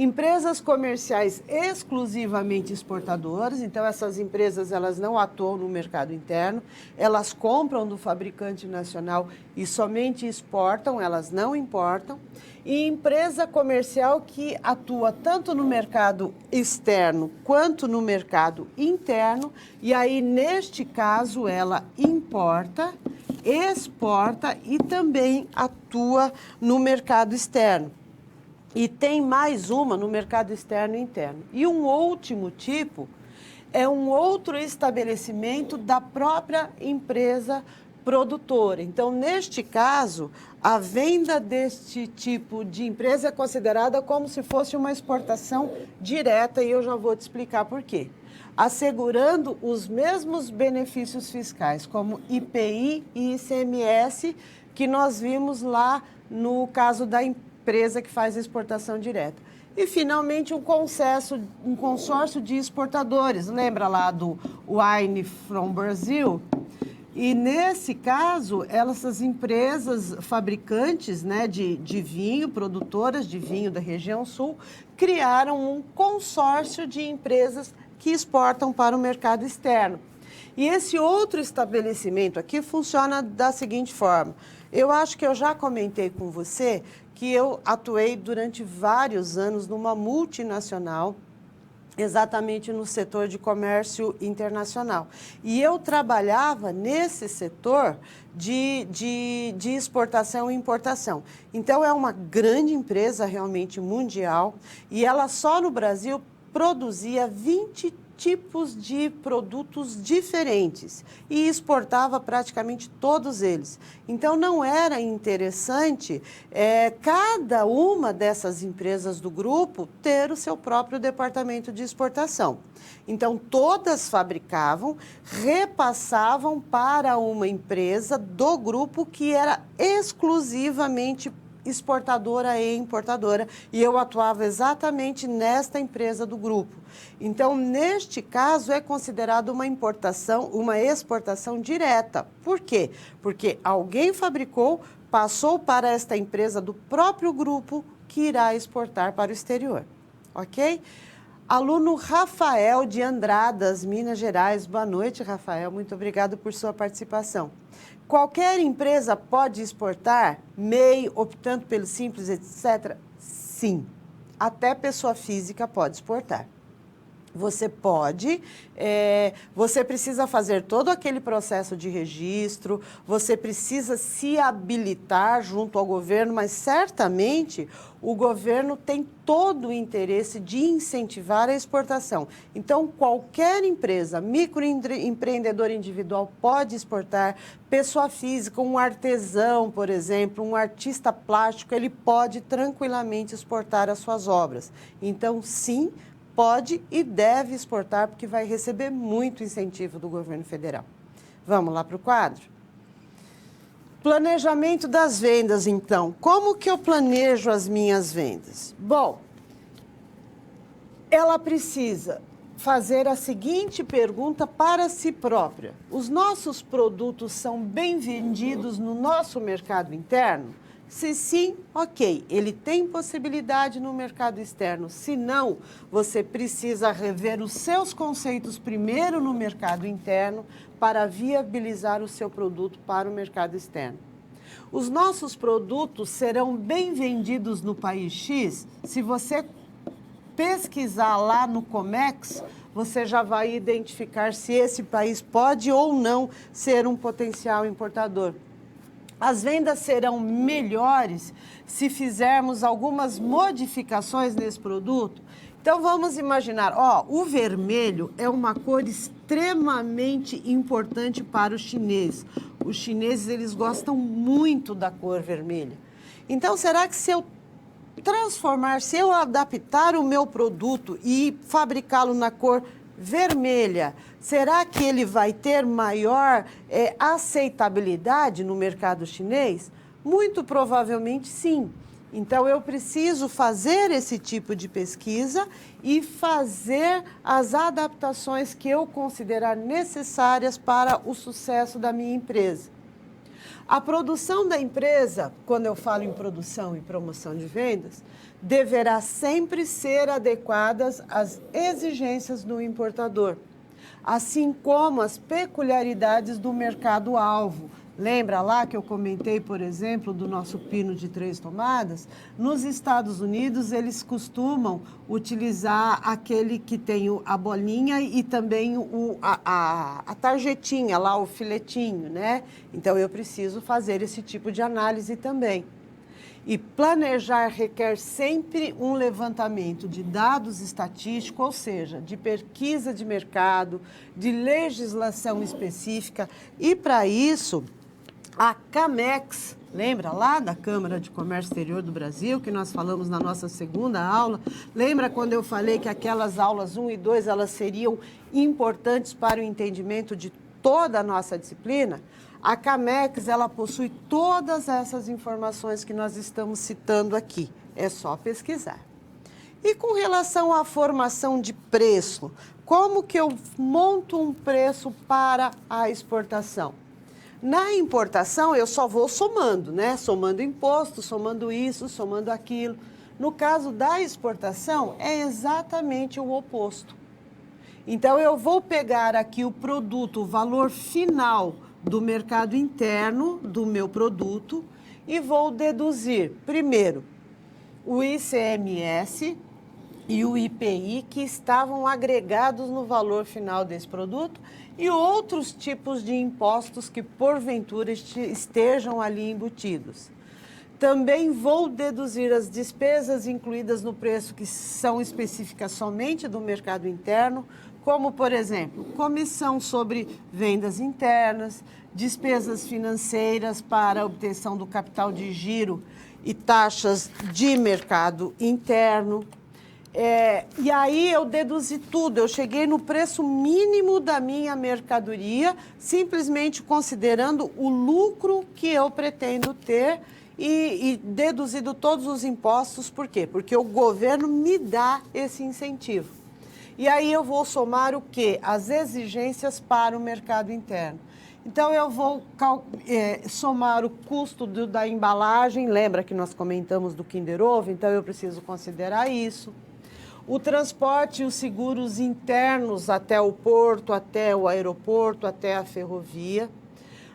Empresas comerciais exclusivamente exportadoras, então essas empresas elas não atuam no mercado interno, elas compram do fabricante nacional e somente exportam, elas não importam. E empresa comercial que atua tanto no mercado externo quanto no mercado interno, e aí neste caso ela importa, exporta e também atua no mercado externo. E tem mais uma no mercado externo e interno. E um último tipo é um outro estabelecimento da própria empresa produtora. Então, neste caso, a venda deste tipo de empresa é considerada como se fosse uma exportação direta, e eu já vou te explicar por quê. Assegurando os mesmos benefícios fiscais, como IPI e ICMS, que nós vimos lá no caso da empresa que faz exportação direta. E, finalmente, um consórcio de exportadores. Lembra lá do Wine from Brazil? E, nesse caso, essas empresas fabricantes, né, de vinho, produtoras de vinho da região sul, criaram um consórcio de empresas que exportam para o mercado externo. E esse outro estabelecimento aqui funciona da seguinte forma. Eu acho que eu já comentei com você que eu atuei durante vários anos numa multinacional, exatamente no setor de comércio internacional. E eu trabalhava nesse setor de exportação e importação. Então, é uma grande empresa realmente mundial, e ela só no Brasil produzia 20 tipos de produtos diferentes e exportava praticamente todos eles. Então, não era interessante cada uma dessas empresas do grupo ter o seu próprio departamento de exportação. Então, todas fabricavam, repassavam para uma empresa do grupo que era exclusivamente exportadora e importadora, e eu atuava exatamente nesta empresa do grupo. Então, neste caso, é considerado uma importação, uma exportação direta. Por quê? Porque alguém fabricou, passou para esta empresa do próprio grupo que irá exportar para o exterior. Ok? Aluno Rafael de Andradas, Minas Gerais. Boa noite, Rafael. Muito obrigado por sua participação. Qualquer empresa pode exportar, MEI, optando pelo Simples, etc.? Sim. Até pessoa física pode exportar. Você pode, você precisa fazer todo aquele processo de registro, você precisa se habilitar junto ao governo, mas certamente o governo tem todo o interesse de incentivar a exportação. Então, qualquer empresa, microempreendedor individual pode exportar, pessoa física, um artesão, por exemplo, um artista plástico, ele pode tranquilamente exportar as suas obras. Então, sim, pode e deve exportar, porque vai receber muito incentivo do governo federal. Vamos lá para o quadro? Planejamento das vendas, então. Como que eu planejo as minhas vendas? Bom, ela precisa fazer a seguinte pergunta para si própria. Os nossos produtos são bem vendidos no nosso mercado interno? Se sim, ok, ele tem possibilidade no mercado externo. Se não, você precisa rever os seus conceitos primeiro no mercado interno para viabilizar o seu produto para o mercado externo. Os nossos produtos serão bem vendidos no país X? Se você pesquisar lá no Comex, você já vai identificar se esse país pode ou não ser um potencial importador. As vendas serão melhores se fizermos algumas modificações nesse produto. Então, vamos imaginar, o vermelho é uma cor extremamente importante para o chinês. Os chineses, eles gostam muito da cor vermelha. Então, será que se eu adaptar o meu produto e fabricá-lo na cor vermelha, será que ele vai ter maior aceitabilidade no mercado chinês? Muito provavelmente sim. Então, eu preciso fazer esse tipo de pesquisa e fazer as adaptações que eu considerar necessárias para o sucesso da minha empresa. A produção da empresa, quando eu falo em produção e promoção de vendas, deverá sempre ser adequada às exigências do importador, assim como as peculiaridades do mercado-alvo. Lembra lá que eu comentei, por exemplo, do nosso pino de 3 tomadas? Nos Estados Unidos, eles costumam utilizar aquele que tem a bolinha e também a tarjetinha lá, o filetinho, né? Então, eu preciso fazer esse tipo de análise também. E planejar requer sempre um levantamento de dados estatísticos, ou seja, de pesquisa de mercado, de legislação específica. E, para isso, a CAMEX, lembra lá da Câmara de Comércio Exterior do Brasil, que nós falamos na nossa segunda aula? Lembra quando eu falei que aquelas aulas 1 e 2, elas seriam importantes para o entendimento de toda a nossa disciplina? A CAMEX, ela possui todas essas informações que nós estamos citando aqui. É só pesquisar. E com relação à formação de preço, como que eu monto um preço para a exportação? Na importação, eu só vou somando, né? Somando imposto, somando isso, somando aquilo. No caso da exportação, é exatamente o oposto. Então, eu vou pegar aqui o produto, o valor final do mercado interno do meu produto e vou deduzir, primeiro, o ICMS e o IPI que estavam agregados no valor final desse produto e outros tipos de impostos que, porventura, estejam ali embutidos. Também vou deduzir as despesas incluídas no preço que são específicas somente do mercado interno, como, por exemplo, comissão sobre vendas internas, despesas financeiras para a obtenção do capital de giro e taxas de mercado interno. E aí eu deduzi tudo, eu cheguei no preço mínimo da minha mercadoria, simplesmente considerando o lucro que eu pretendo ter e deduzido todos os impostos. Por quê? Porque o governo me dá esse incentivo. E aí eu vou somar o quê? As exigências para o mercado interno. Então, eu vou somar o custo da embalagem, lembra que nós comentamos do Kinder Ovo? Então, eu preciso considerar isso. O transporte e os seguros internos até o porto, até o aeroporto, até a ferrovia.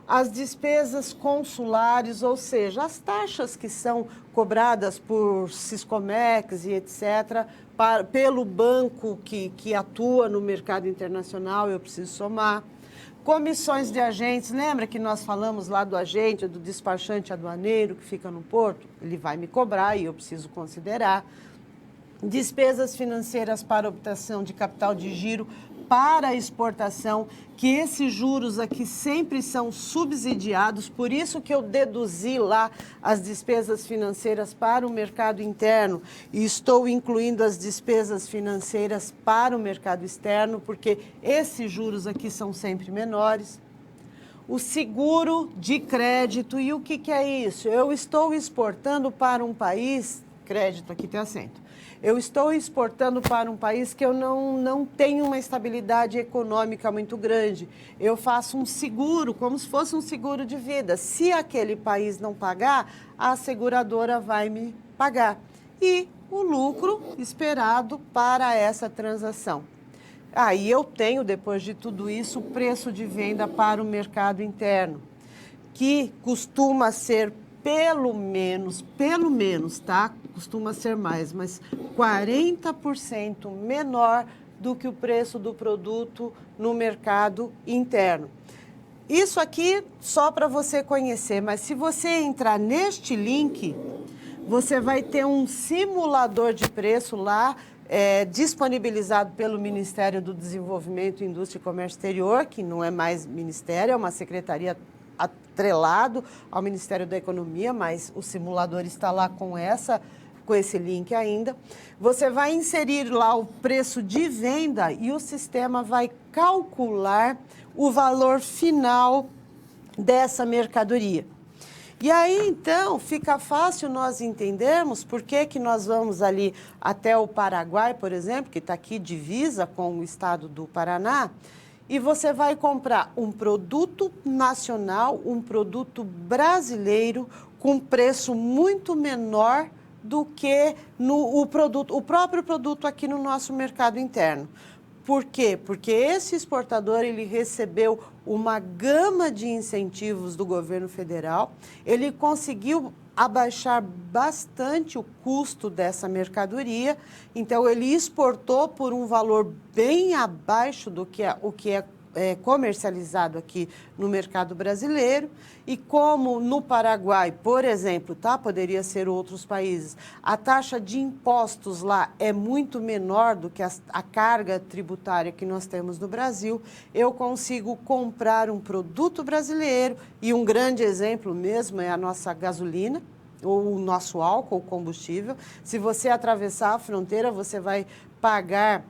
As despesas consulares, ou seja, as taxas que são cobradas por Siscomex e etc., pelo banco que atua no mercado internacional, eu preciso somar. Comissões de agentes, lembra que nós falamos lá do agente, do despachante aduaneiro que fica no porto? Ele vai me cobrar e eu preciso considerar. Despesas financeiras para obtenção de capital de giro para a exportação, que esses juros aqui sempre são subsidiados, por isso que eu deduzi lá as despesas financeiras para o mercado interno e estou incluindo as despesas financeiras para o mercado externo, porque esses juros aqui são sempre menores. O seguro de crédito, e o que é isso? Eu estou exportando para um país, crédito aqui tem acento, eu estou exportando para um país que eu não tenho uma estabilidade econômica muito grande. Eu faço um seguro, como se fosse um seguro de vida. Se aquele país não pagar, a seguradora vai me pagar. E o lucro esperado para essa transação. Aí eu tenho, depois de tudo isso, o preço de venda para o mercado interno, que costuma ser pelo menos, tá? Costuma ser mais, mas 40% menor do que o preço do produto no mercado interno. Isso aqui só para você conhecer, mas se você entrar neste link, você vai ter um simulador de preço lá, disponibilizado pelo Ministério do Desenvolvimento, Indústria e Comércio Exterior, que não é mais ministério, é uma secretaria atrelado ao Ministério da Economia, mas o simulador está lá com esse link ainda. Você vai inserir lá o preço de venda e o sistema vai calcular o valor final dessa mercadoria. E aí, então, fica fácil nós entendermos por que nós vamos ali até o Paraguai, por exemplo, que está aqui divisa com o estado do Paraná, e você vai comprar um produto nacional, um produto brasileiro, com preço muito menor do que o próprio produto aqui no nosso mercado interno. Por quê? Porque esse exportador ele recebeu uma gama de incentivos do governo federal, ele conseguiu abaixar bastante o custo dessa mercadoria, então ele exportou por um valor bem abaixo do que o que é comercializado aqui no mercado brasileiro, e como no Paraguai, por exemplo, tá? Poderia ser outros países, a taxa de impostos lá é muito menor do que a carga tributária que nós temos no Brasil, eu consigo comprar um produto brasileiro, e um grande exemplo mesmo é a nossa gasolina, ou o nosso álcool combustível. Se você atravessar a fronteira, você vai pagar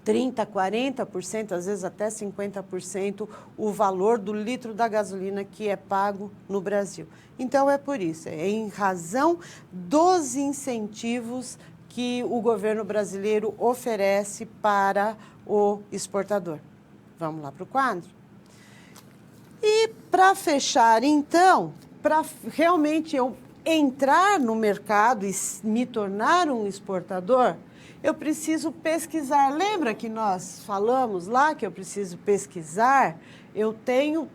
30%, 40%, às vezes até 50% o valor do litro da gasolina que é pago no Brasil. Então, é por isso, é em razão dos incentivos que o governo brasileiro oferece para o exportador. Vamos lá para o quadro? E para fechar, então, para realmente eu entrar no mercado e me tornar um exportador, eu preciso pesquisar. Lembra que nós falamos lá que eu preciso pesquisar? Eu tenho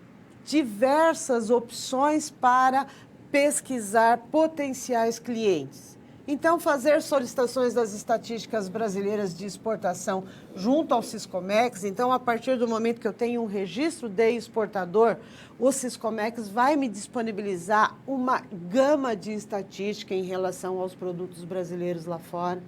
diversas opções para pesquisar potenciais clientes. Então, fazer solicitações das estatísticas brasileiras de exportação junto ao Siscomex. Então, a partir do momento que eu tenho um registro de exportador, o Siscomex vai me disponibilizar uma gama de estatística em relação aos produtos brasileiros lá fora.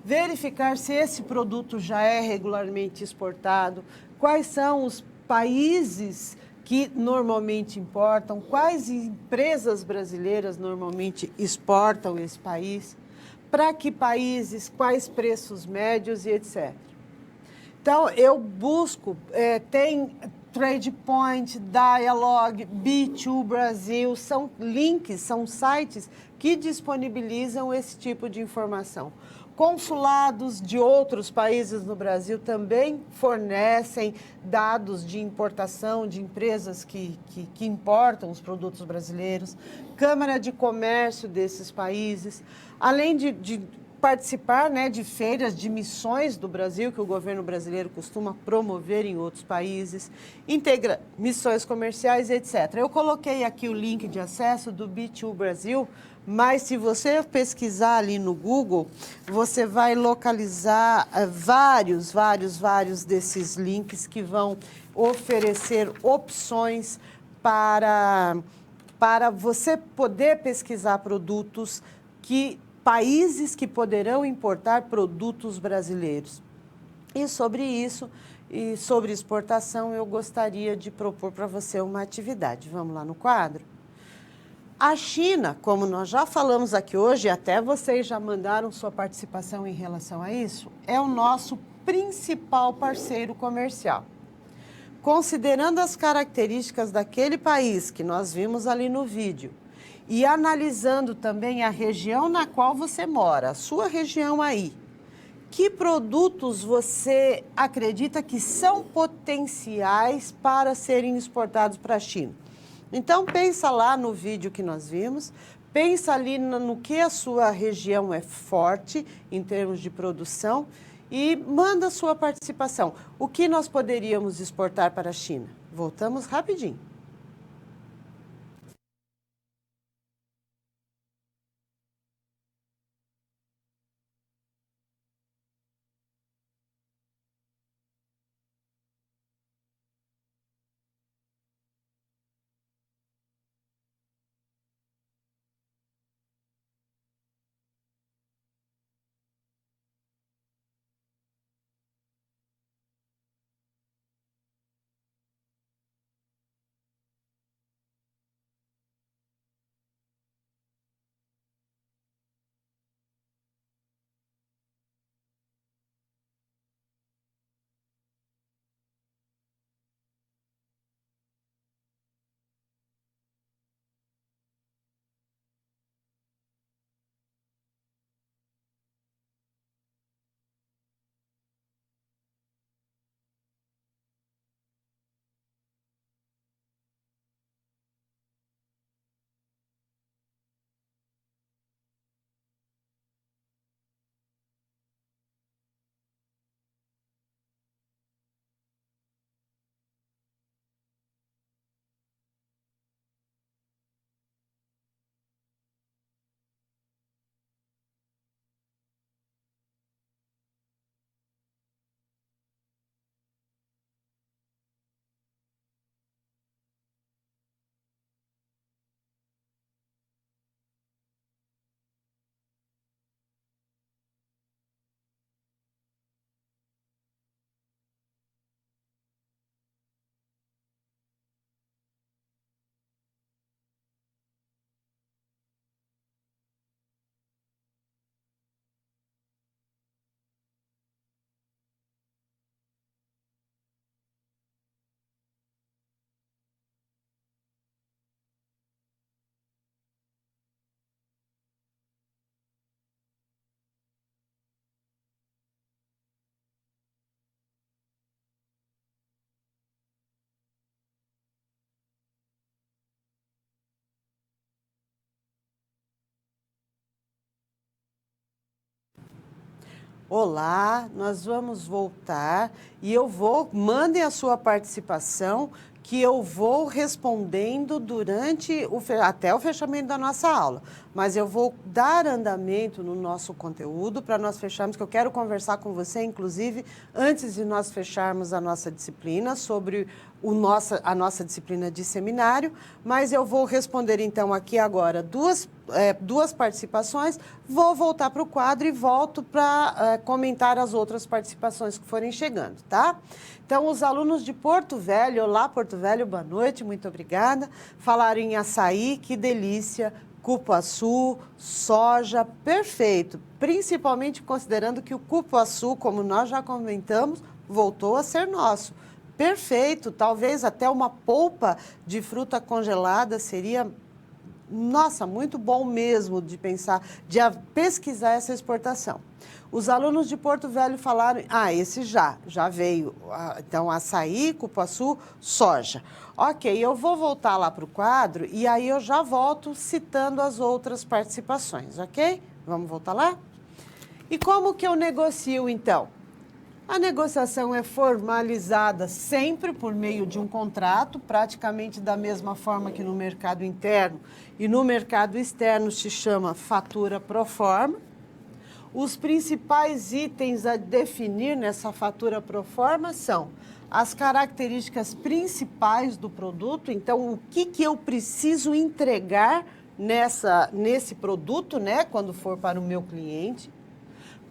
Verificar se esse produto já é regularmente exportado, quais são os países que normalmente importam, quais empresas brasileiras normalmente exportam esse país, para que países, quais preços médios e etc. Então, eu busco, tem TradePoint, Dialog, B2 Brasil, são links, são sites que disponibilizam esse tipo de informação. Consulados de outros países no Brasil também fornecem dados de importação de empresas que importam os produtos brasileiros, Câmara de Comércio desses países, além de participar, né, de feiras, de missões do Brasil, que o governo brasileiro costuma promover em outros países, integra missões comerciais, etc. Eu coloquei aqui o link de acesso do B2 Brasil, mas se você pesquisar ali no Google, você vai localizar vários desses links que vão oferecer opções para você poder pesquisar produtos países que poderão importar produtos brasileiros. E sobre isso, e sobre exportação, eu gostaria de propor para você uma atividade. Vamos lá no quadro? A China, como nós já falamos aqui hoje, até vocês já mandaram sua participação em relação a isso, é o nosso principal parceiro comercial. Considerando as características daquele país que nós vimos ali no vídeo, e analisando também a região na qual você mora, a sua região aí, que produtos você acredita que são potenciais para serem exportados para a China? Então, pensa lá no vídeo que nós vimos, pensa ali no que a sua região é forte em termos de produção e manda a sua participação. O que nós poderíamos exportar para a China? Voltamos rapidinho. Olá, nós vamos voltar e mandem a sua participação, que eu vou respondendo até o fechamento da nossa aula. Mas eu vou dar andamento no nosso conteúdo para nós fecharmos, que eu quero conversar com você, inclusive, antes de nós fecharmos a nossa disciplina, sobre a nossa disciplina de seminário, mas eu vou responder então aqui agora duas participações, vou voltar para o quadro e volto para comentar as outras participações que forem chegando, tá? Então, os alunos de Porto Velho, olá Porto Velho, boa noite, muito obrigada, falaram em açaí, que delícia, cupuaçu, soja, perfeito, principalmente considerando que o cupuaçu, como nós já comentamos, voltou a ser nosso. Perfeito, talvez até uma polpa de fruta congelada seria, nossa, muito bom mesmo de pensar, de pesquisar essa exportação. Os alunos de Porto Velho falaram, esse já veio, então açaí, cupuaçu, soja. Ok, eu vou voltar lá para o quadro e aí eu já volto citando as outras participações, ok? Vamos voltar lá? E como que eu negocio então? A negociação é formalizada sempre por meio de um contrato, praticamente da mesma forma que no mercado interno e no mercado externo se chama fatura pro forma. Os principais itens a definir nessa fatura pro forma são as características principais do produto, então o que eu preciso entregar nesse produto, né, quando for para o meu cliente.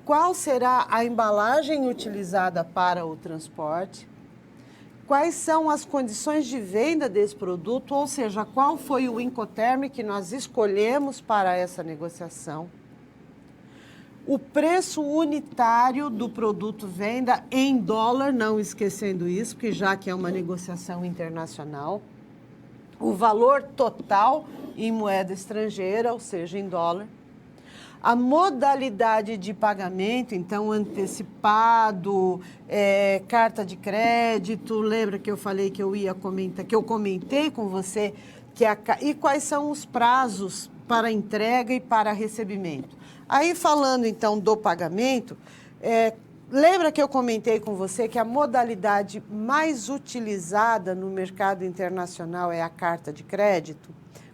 Qual será a embalagem utilizada para o transporte? Quais são as condições de venda desse produto, ou seja, qual foi o Incoterm que nós escolhemos para essa negociação? O preço unitário do produto venda em dólar, não esquecendo isso, porque já que é uma negociação internacional. O valor total em moeda estrangeira, ou seja, em dólar. A modalidade de pagamento, então, antecipado, carta de crédito, lembra que eu falei que eu ia comentar, que eu comentei com você, e quais são os prazos para entrega e para recebimento. Aí, falando, então, do pagamento, lembra que eu comentei com você que a modalidade mais utilizada no mercado internacional é a carta de crédito?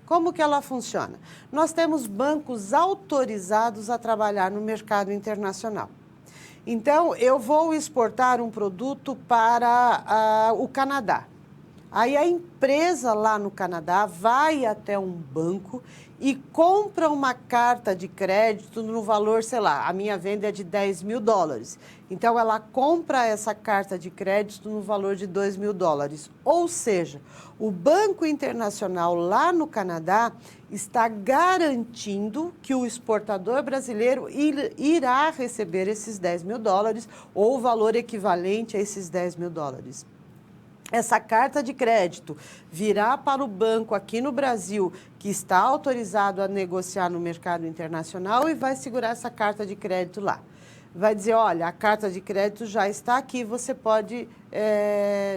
Como que ela funciona? Nós temos bancos autorizados a trabalhar no mercado internacional. Então, eu vou exportar um produto para o Canadá. Aí a empresa lá no Canadá vai até um banco e compra uma carta de crédito no valor, sei lá, a minha venda é de $10.000. Então, ela compra essa carta de crédito no valor de $2.000. Ou seja, o Banco Internacional lá no Canadá está garantindo que o exportador brasileiro irá receber esses $10.000 ou o valor equivalente a esses $10.000. Essa carta de crédito virá para o banco aqui no Brasil, que está autorizado a negociar no mercado internacional, e vai segurar essa carta de crédito lá. Vai dizer, olha, a carta de crédito já está aqui, você pode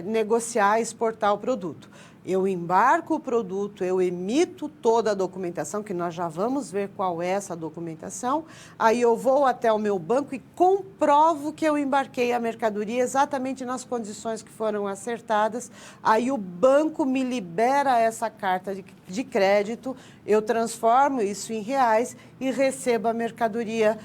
negociar, exportar o produto. Eu embarco o produto, eu emito toda a documentação, que nós já vamos ver qual é essa documentação. Aí eu vou até o meu banco e comprovo que eu embarquei a mercadoria exatamente nas condições que foram acertadas. Aí o banco me libera essa carta de crédito, eu transformo isso em reais e recebo a mercadoria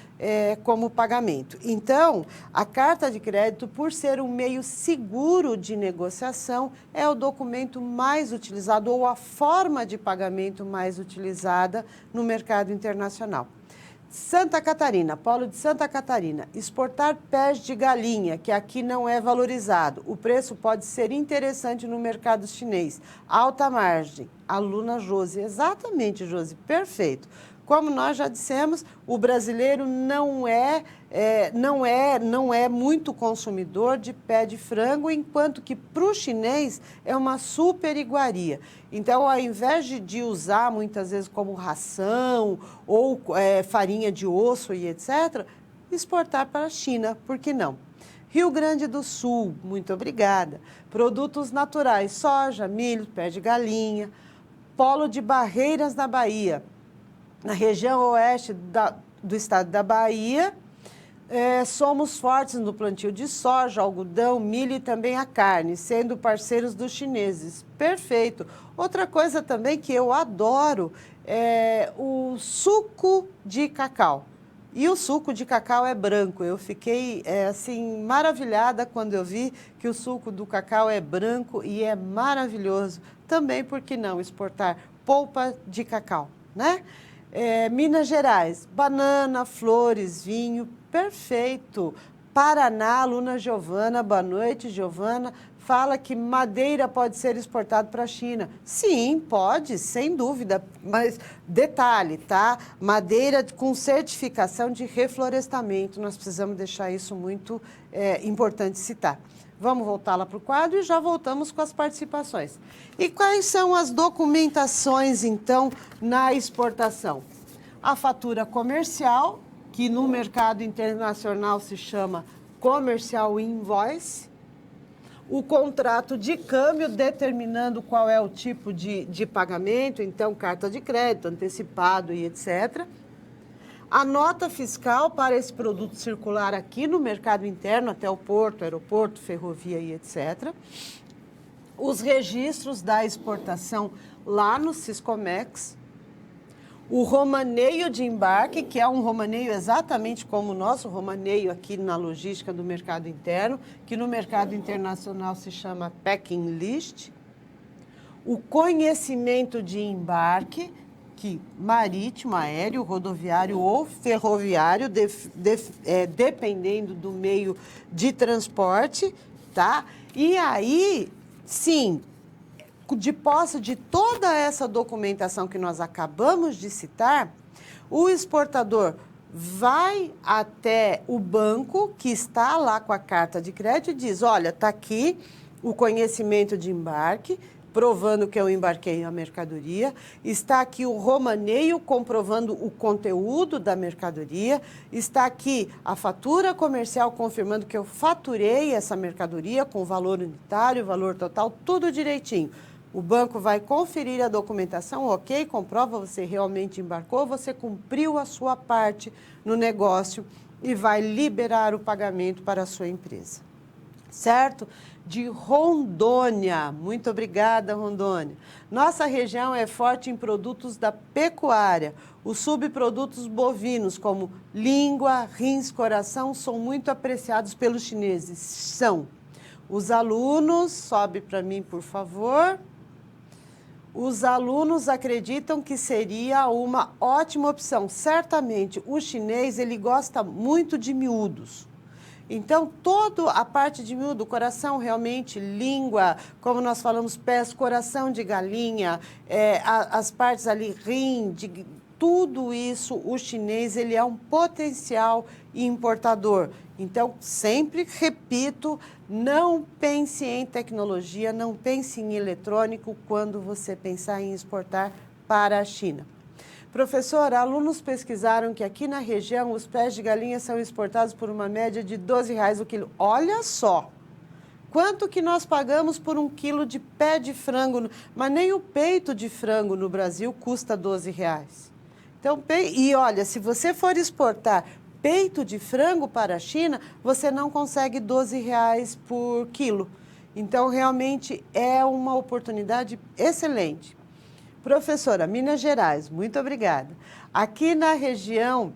como pagamento. Então, a carta de crédito, por ser um meio seguro de negociação, é o documento mais utilizado ou a forma de pagamento mais utilizada no mercado internacional. Santa Catarina, polo de Santa Catarina, exportar pés de galinha, que aqui não é valorizado. O preço pode ser interessante no mercado chinês. Alta margem. Aluna Josi, exatamente, Josi, perfeito. Como nós já dissemos, o brasileiro não é muito consumidor de pé de frango, enquanto que para o chinês é uma super iguaria. Então, ao invés de usar muitas vezes como ração ou farinha de osso e etc., exportar para a China, por que não? Rio Grande do Sul, muito obrigada. Produtos naturais, soja, milho, pé de galinha. Polo de Barreiras, na Bahia. Na região oeste do estado da Bahia, Somos fortes no plantio de soja, algodão, milho e também a carne, sendo parceiros dos chineses. Perfeito. Outra coisa também que eu adoro é o suco de cacau. E o suco de cacau é branco. Eu fiquei assim maravilhada quando eu vi que o suco do cacau é branco e é maravilhoso. Também, por que não exportar polpa de cacau, né? Minas Gerais, banana, flores, vinho, perfeito. Paraná, aluna Giovana, boa noite, Giovana, fala que madeira pode ser exportada para a China. Sim, pode, sem dúvida, mas detalhe, tá? Madeira com certificação de reflorestamento, nós precisamos deixar isso muito importante citar. Vamos voltar lá para o quadro e já voltamos com as participações. E quais são as documentações, então, na exportação? A fatura comercial, que no mercado internacional se chama Commercial Invoice. O contrato de câmbio, determinando qual é o tipo de pagamento, então, carta de crédito, antecipado e etc. A nota fiscal para esse produto circular aqui no mercado interno, até o porto, aeroporto, ferrovia e etc. Os registros da exportação lá no Siscomex. O romaneio de embarque, que é um romaneio exatamente como o nosso romaneio aqui na logística do mercado interno, que no mercado internacional se chama packing list. O conhecimento de embarque, que marítimo, aéreo, rodoviário ou ferroviário, dependendo do meio de transporte, tá? E aí, sim, de posse de toda essa documentação que nós acabamos de citar, o exportador vai até o banco que está lá com a carta de crédito e diz, olha, está aqui o conhecimento de embarque, provando que eu embarquei a mercadoria, está aqui o romaneio comprovando o conteúdo da mercadoria, está aqui a fatura comercial confirmando que eu faturei essa mercadoria com valor unitário, valor total, tudo direitinho. O banco vai conferir a documentação, ok, comprova, você realmente embarcou, você cumpriu a sua parte no negócio e vai liberar o pagamento para a sua empresa. Certo? De Rondônia. Muito obrigada, Rondônia. Nossa região é forte em produtos da pecuária. Os subprodutos bovinos, como língua, rins, coração, são muito apreciados pelos chineses. São. Os alunos, sobe para mim, por favor. Os alunos acreditam que seria uma ótima opção. Certamente, o chinês, ele gosta muito de miúdos. Então, toda a parte de miúdo, coração realmente, língua, como nós falamos, pés, coração de galinha, as partes ali, rim, tudo isso, o chinês, ele é um potencial importador. Então, sempre repito, não pense em tecnologia, não pense em eletrônico quando você pensar em exportar para a China. Professor, alunos pesquisaram que aqui na região os pés de galinha são exportados por uma média de R$12 o quilo. Olha só, quanto que nós pagamos por um quilo de pé de frango, mas nem o peito de frango no Brasil custa R$12. Então, e olha, se você for exportar peito de frango para a China, você não consegue R$12 por quilo. Então, realmente é uma oportunidade excelente. Professora, Minas Gerais, muito obrigada. Aqui na região,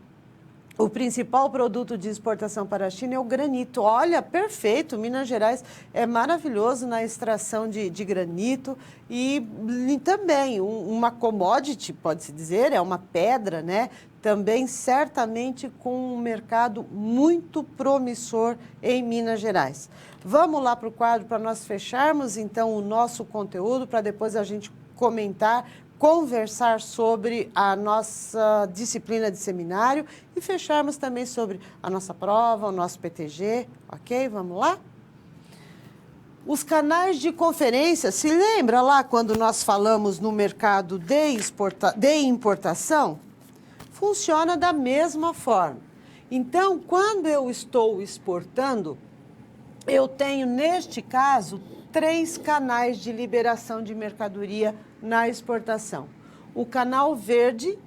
o principal produto de exportação para a China é o granito. Olha, perfeito, Minas Gerais é maravilhoso na extração de granito e também uma commodity, pode-se dizer, é uma pedra, né? Também certamente com um mercado muito promissor em Minas Gerais. Vamos lá para o quadro para nós fecharmos então o nosso conteúdo, para depois a gente comentar, conversar sobre a nossa disciplina de seminário e fecharmos também sobre a nossa prova, o nosso PTG, ok? Vamos lá? Os canais de conferência, se lembra lá quando nós falamos no mercado de importação? Funciona da mesma forma. Então, quando eu estou exportando, eu tenho, neste caso, 3 canais de liberação de mercadoria na exportação. O canal verde,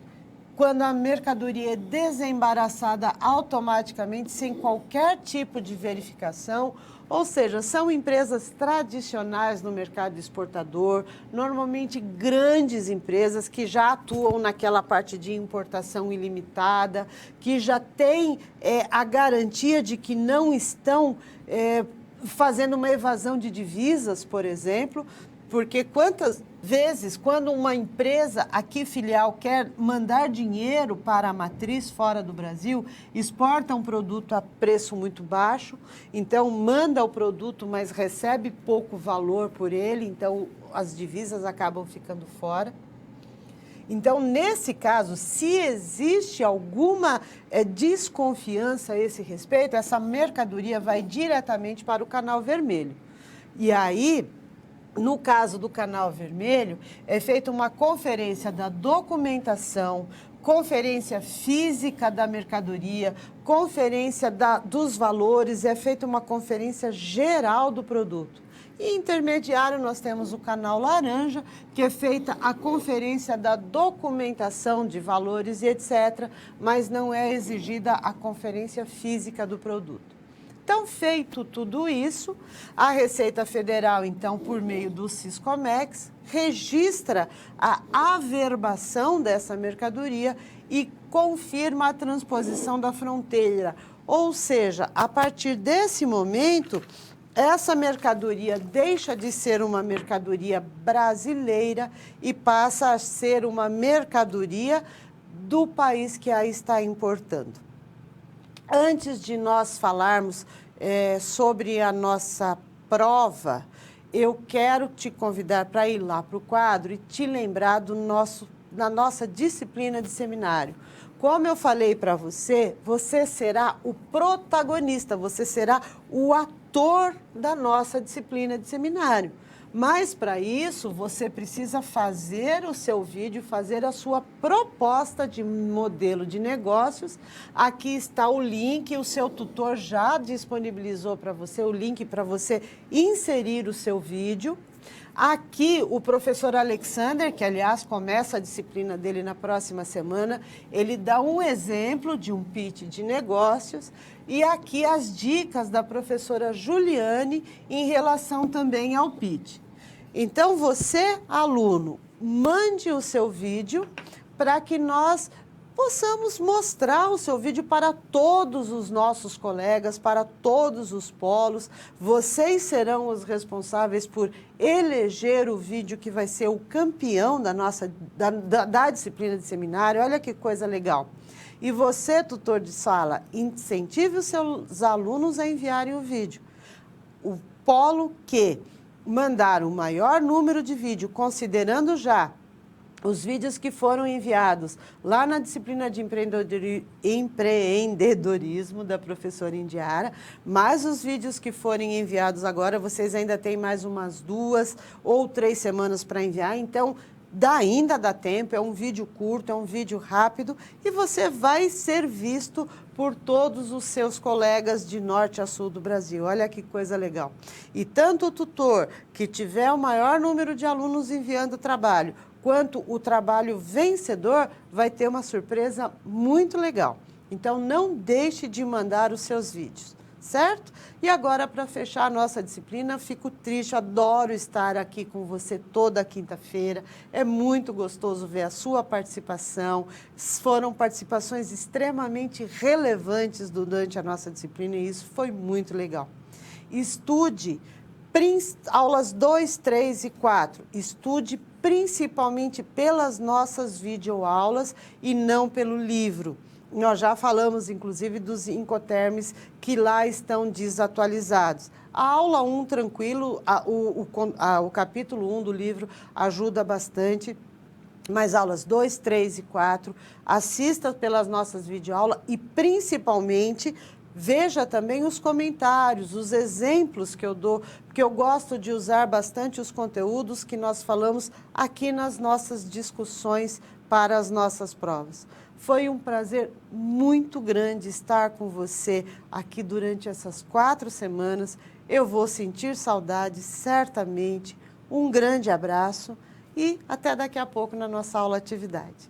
quando a mercadoria é desembaraçada automaticamente, sem qualquer tipo de verificação. Ou seja, são empresas tradicionais no mercado exportador, normalmente grandes empresas que já atuam naquela parte de importação ilimitada, que já têm a garantia de que não estão fazendo uma evasão de divisas, por exemplo, porque quantas vezes, quando uma empresa aqui filial quer mandar dinheiro para a matriz fora do Brasil, exporta um produto a preço muito baixo, então manda o produto, mas recebe pouco valor por ele, então as divisas acabam ficando fora. Então, nesse caso, se existe alguma desconfiança a esse respeito, essa mercadoria vai diretamente para o Canal Vermelho. E aí, no caso do Canal Vermelho, é feita uma conferência da documentação, conferência física da mercadoria, conferência dos valores, é feita uma conferência geral do produto. E intermediário nós temos o Canal Laranja, que é feita a conferência da documentação de valores e etc., mas não é exigida a conferência física do produto. Então, feito tudo isso, a Receita Federal, então, por meio do Siscomex, registra a averbação dessa mercadoria e confirma a transposição da fronteira. Ou seja, a partir desse momento, essa mercadoria deixa de ser uma mercadoria brasileira e passa a ser uma mercadoria do país que a está importando. Antes de nós falarmos sobre a nossa prova, eu quero te convidar para ir lá para o quadro e te lembrar da nossa disciplina de seminário. Como eu falei para você, você será o protagonista, você será o ator da nossa disciplina de seminário. Mas, para isso, você precisa fazer o seu vídeo, fazer a sua proposta de modelo de negócios. Aqui está o link, o seu tutor já disponibilizou para você o link para você inserir o seu vídeo. Aqui, o professor Alexander, que, aliás, começa a disciplina dele na próxima semana, ele dá um exemplo de um pitch de negócios. E aqui as dicas da professora Juliane em relação também ao pitch. Então, você, aluno, mande o seu vídeo para que nós possamos mostrar o seu vídeo para todos os nossos colegas, para todos os polos. Vocês serão os responsáveis por eleger o vídeo que vai ser o campeão da disciplina de seminário. Olha que coisa legal. E você, tutor de sala, incentive os seus alunos a enviarem o vídeo. O polo que mandar o maior número de vídeos, considerando já os vídeos que foram enviados lá na disciplina de empreendedorismo da professora Indiara, mais os vídeos que forem enviados agora, vocês ainda têm mais umas 2 ou 3 semanas para enviar, então ainda dá tempo, é um vídeo curto, é um vídeo rápido e você vai ser visto por todos os seus colegas de norte a sul do Brasil. Olha que coisa legal. E tanto o tutor que tiver o maior número de alunos enviando trabalho, quanto o trabalho vencedor, vai ter uma surpresa muito legal. Então, não deixe de mandar os seus vídeos, certo? E agora, para fechar a nossa disciplina, fico triste, adoro estar aqui com você toda quinta-feira. É muito gostoso ver a sua participação. Foram participações extremamente relevantes durante a nossa disciplina e isso foi muito legal. Estude aulas 2, 3 e 4. Estude principalmente pelas nossas videoaulas e não pelo livro. Nós já falamos, inclusive, dos Incoterms que lá estão desatualizados. A aula 1, tranquilo, o capítulo 1 do livro ajuda bastante, mas aulas 2, 3 e 4, assista pelas nossas videoaulas e, principalmente, veja também os comentários, os exemplos que eu dou, porque eu gosto de usar bastante os conteúdos que nós falamos aqui nas nossas discussões para as nossas provas. Foi um prazer muito grande estar com você aqui durante essas 4 semanas. Eu vou sentir saudade, certamente. Um grande abraço e até daqui a pouco na nossa aula atividade.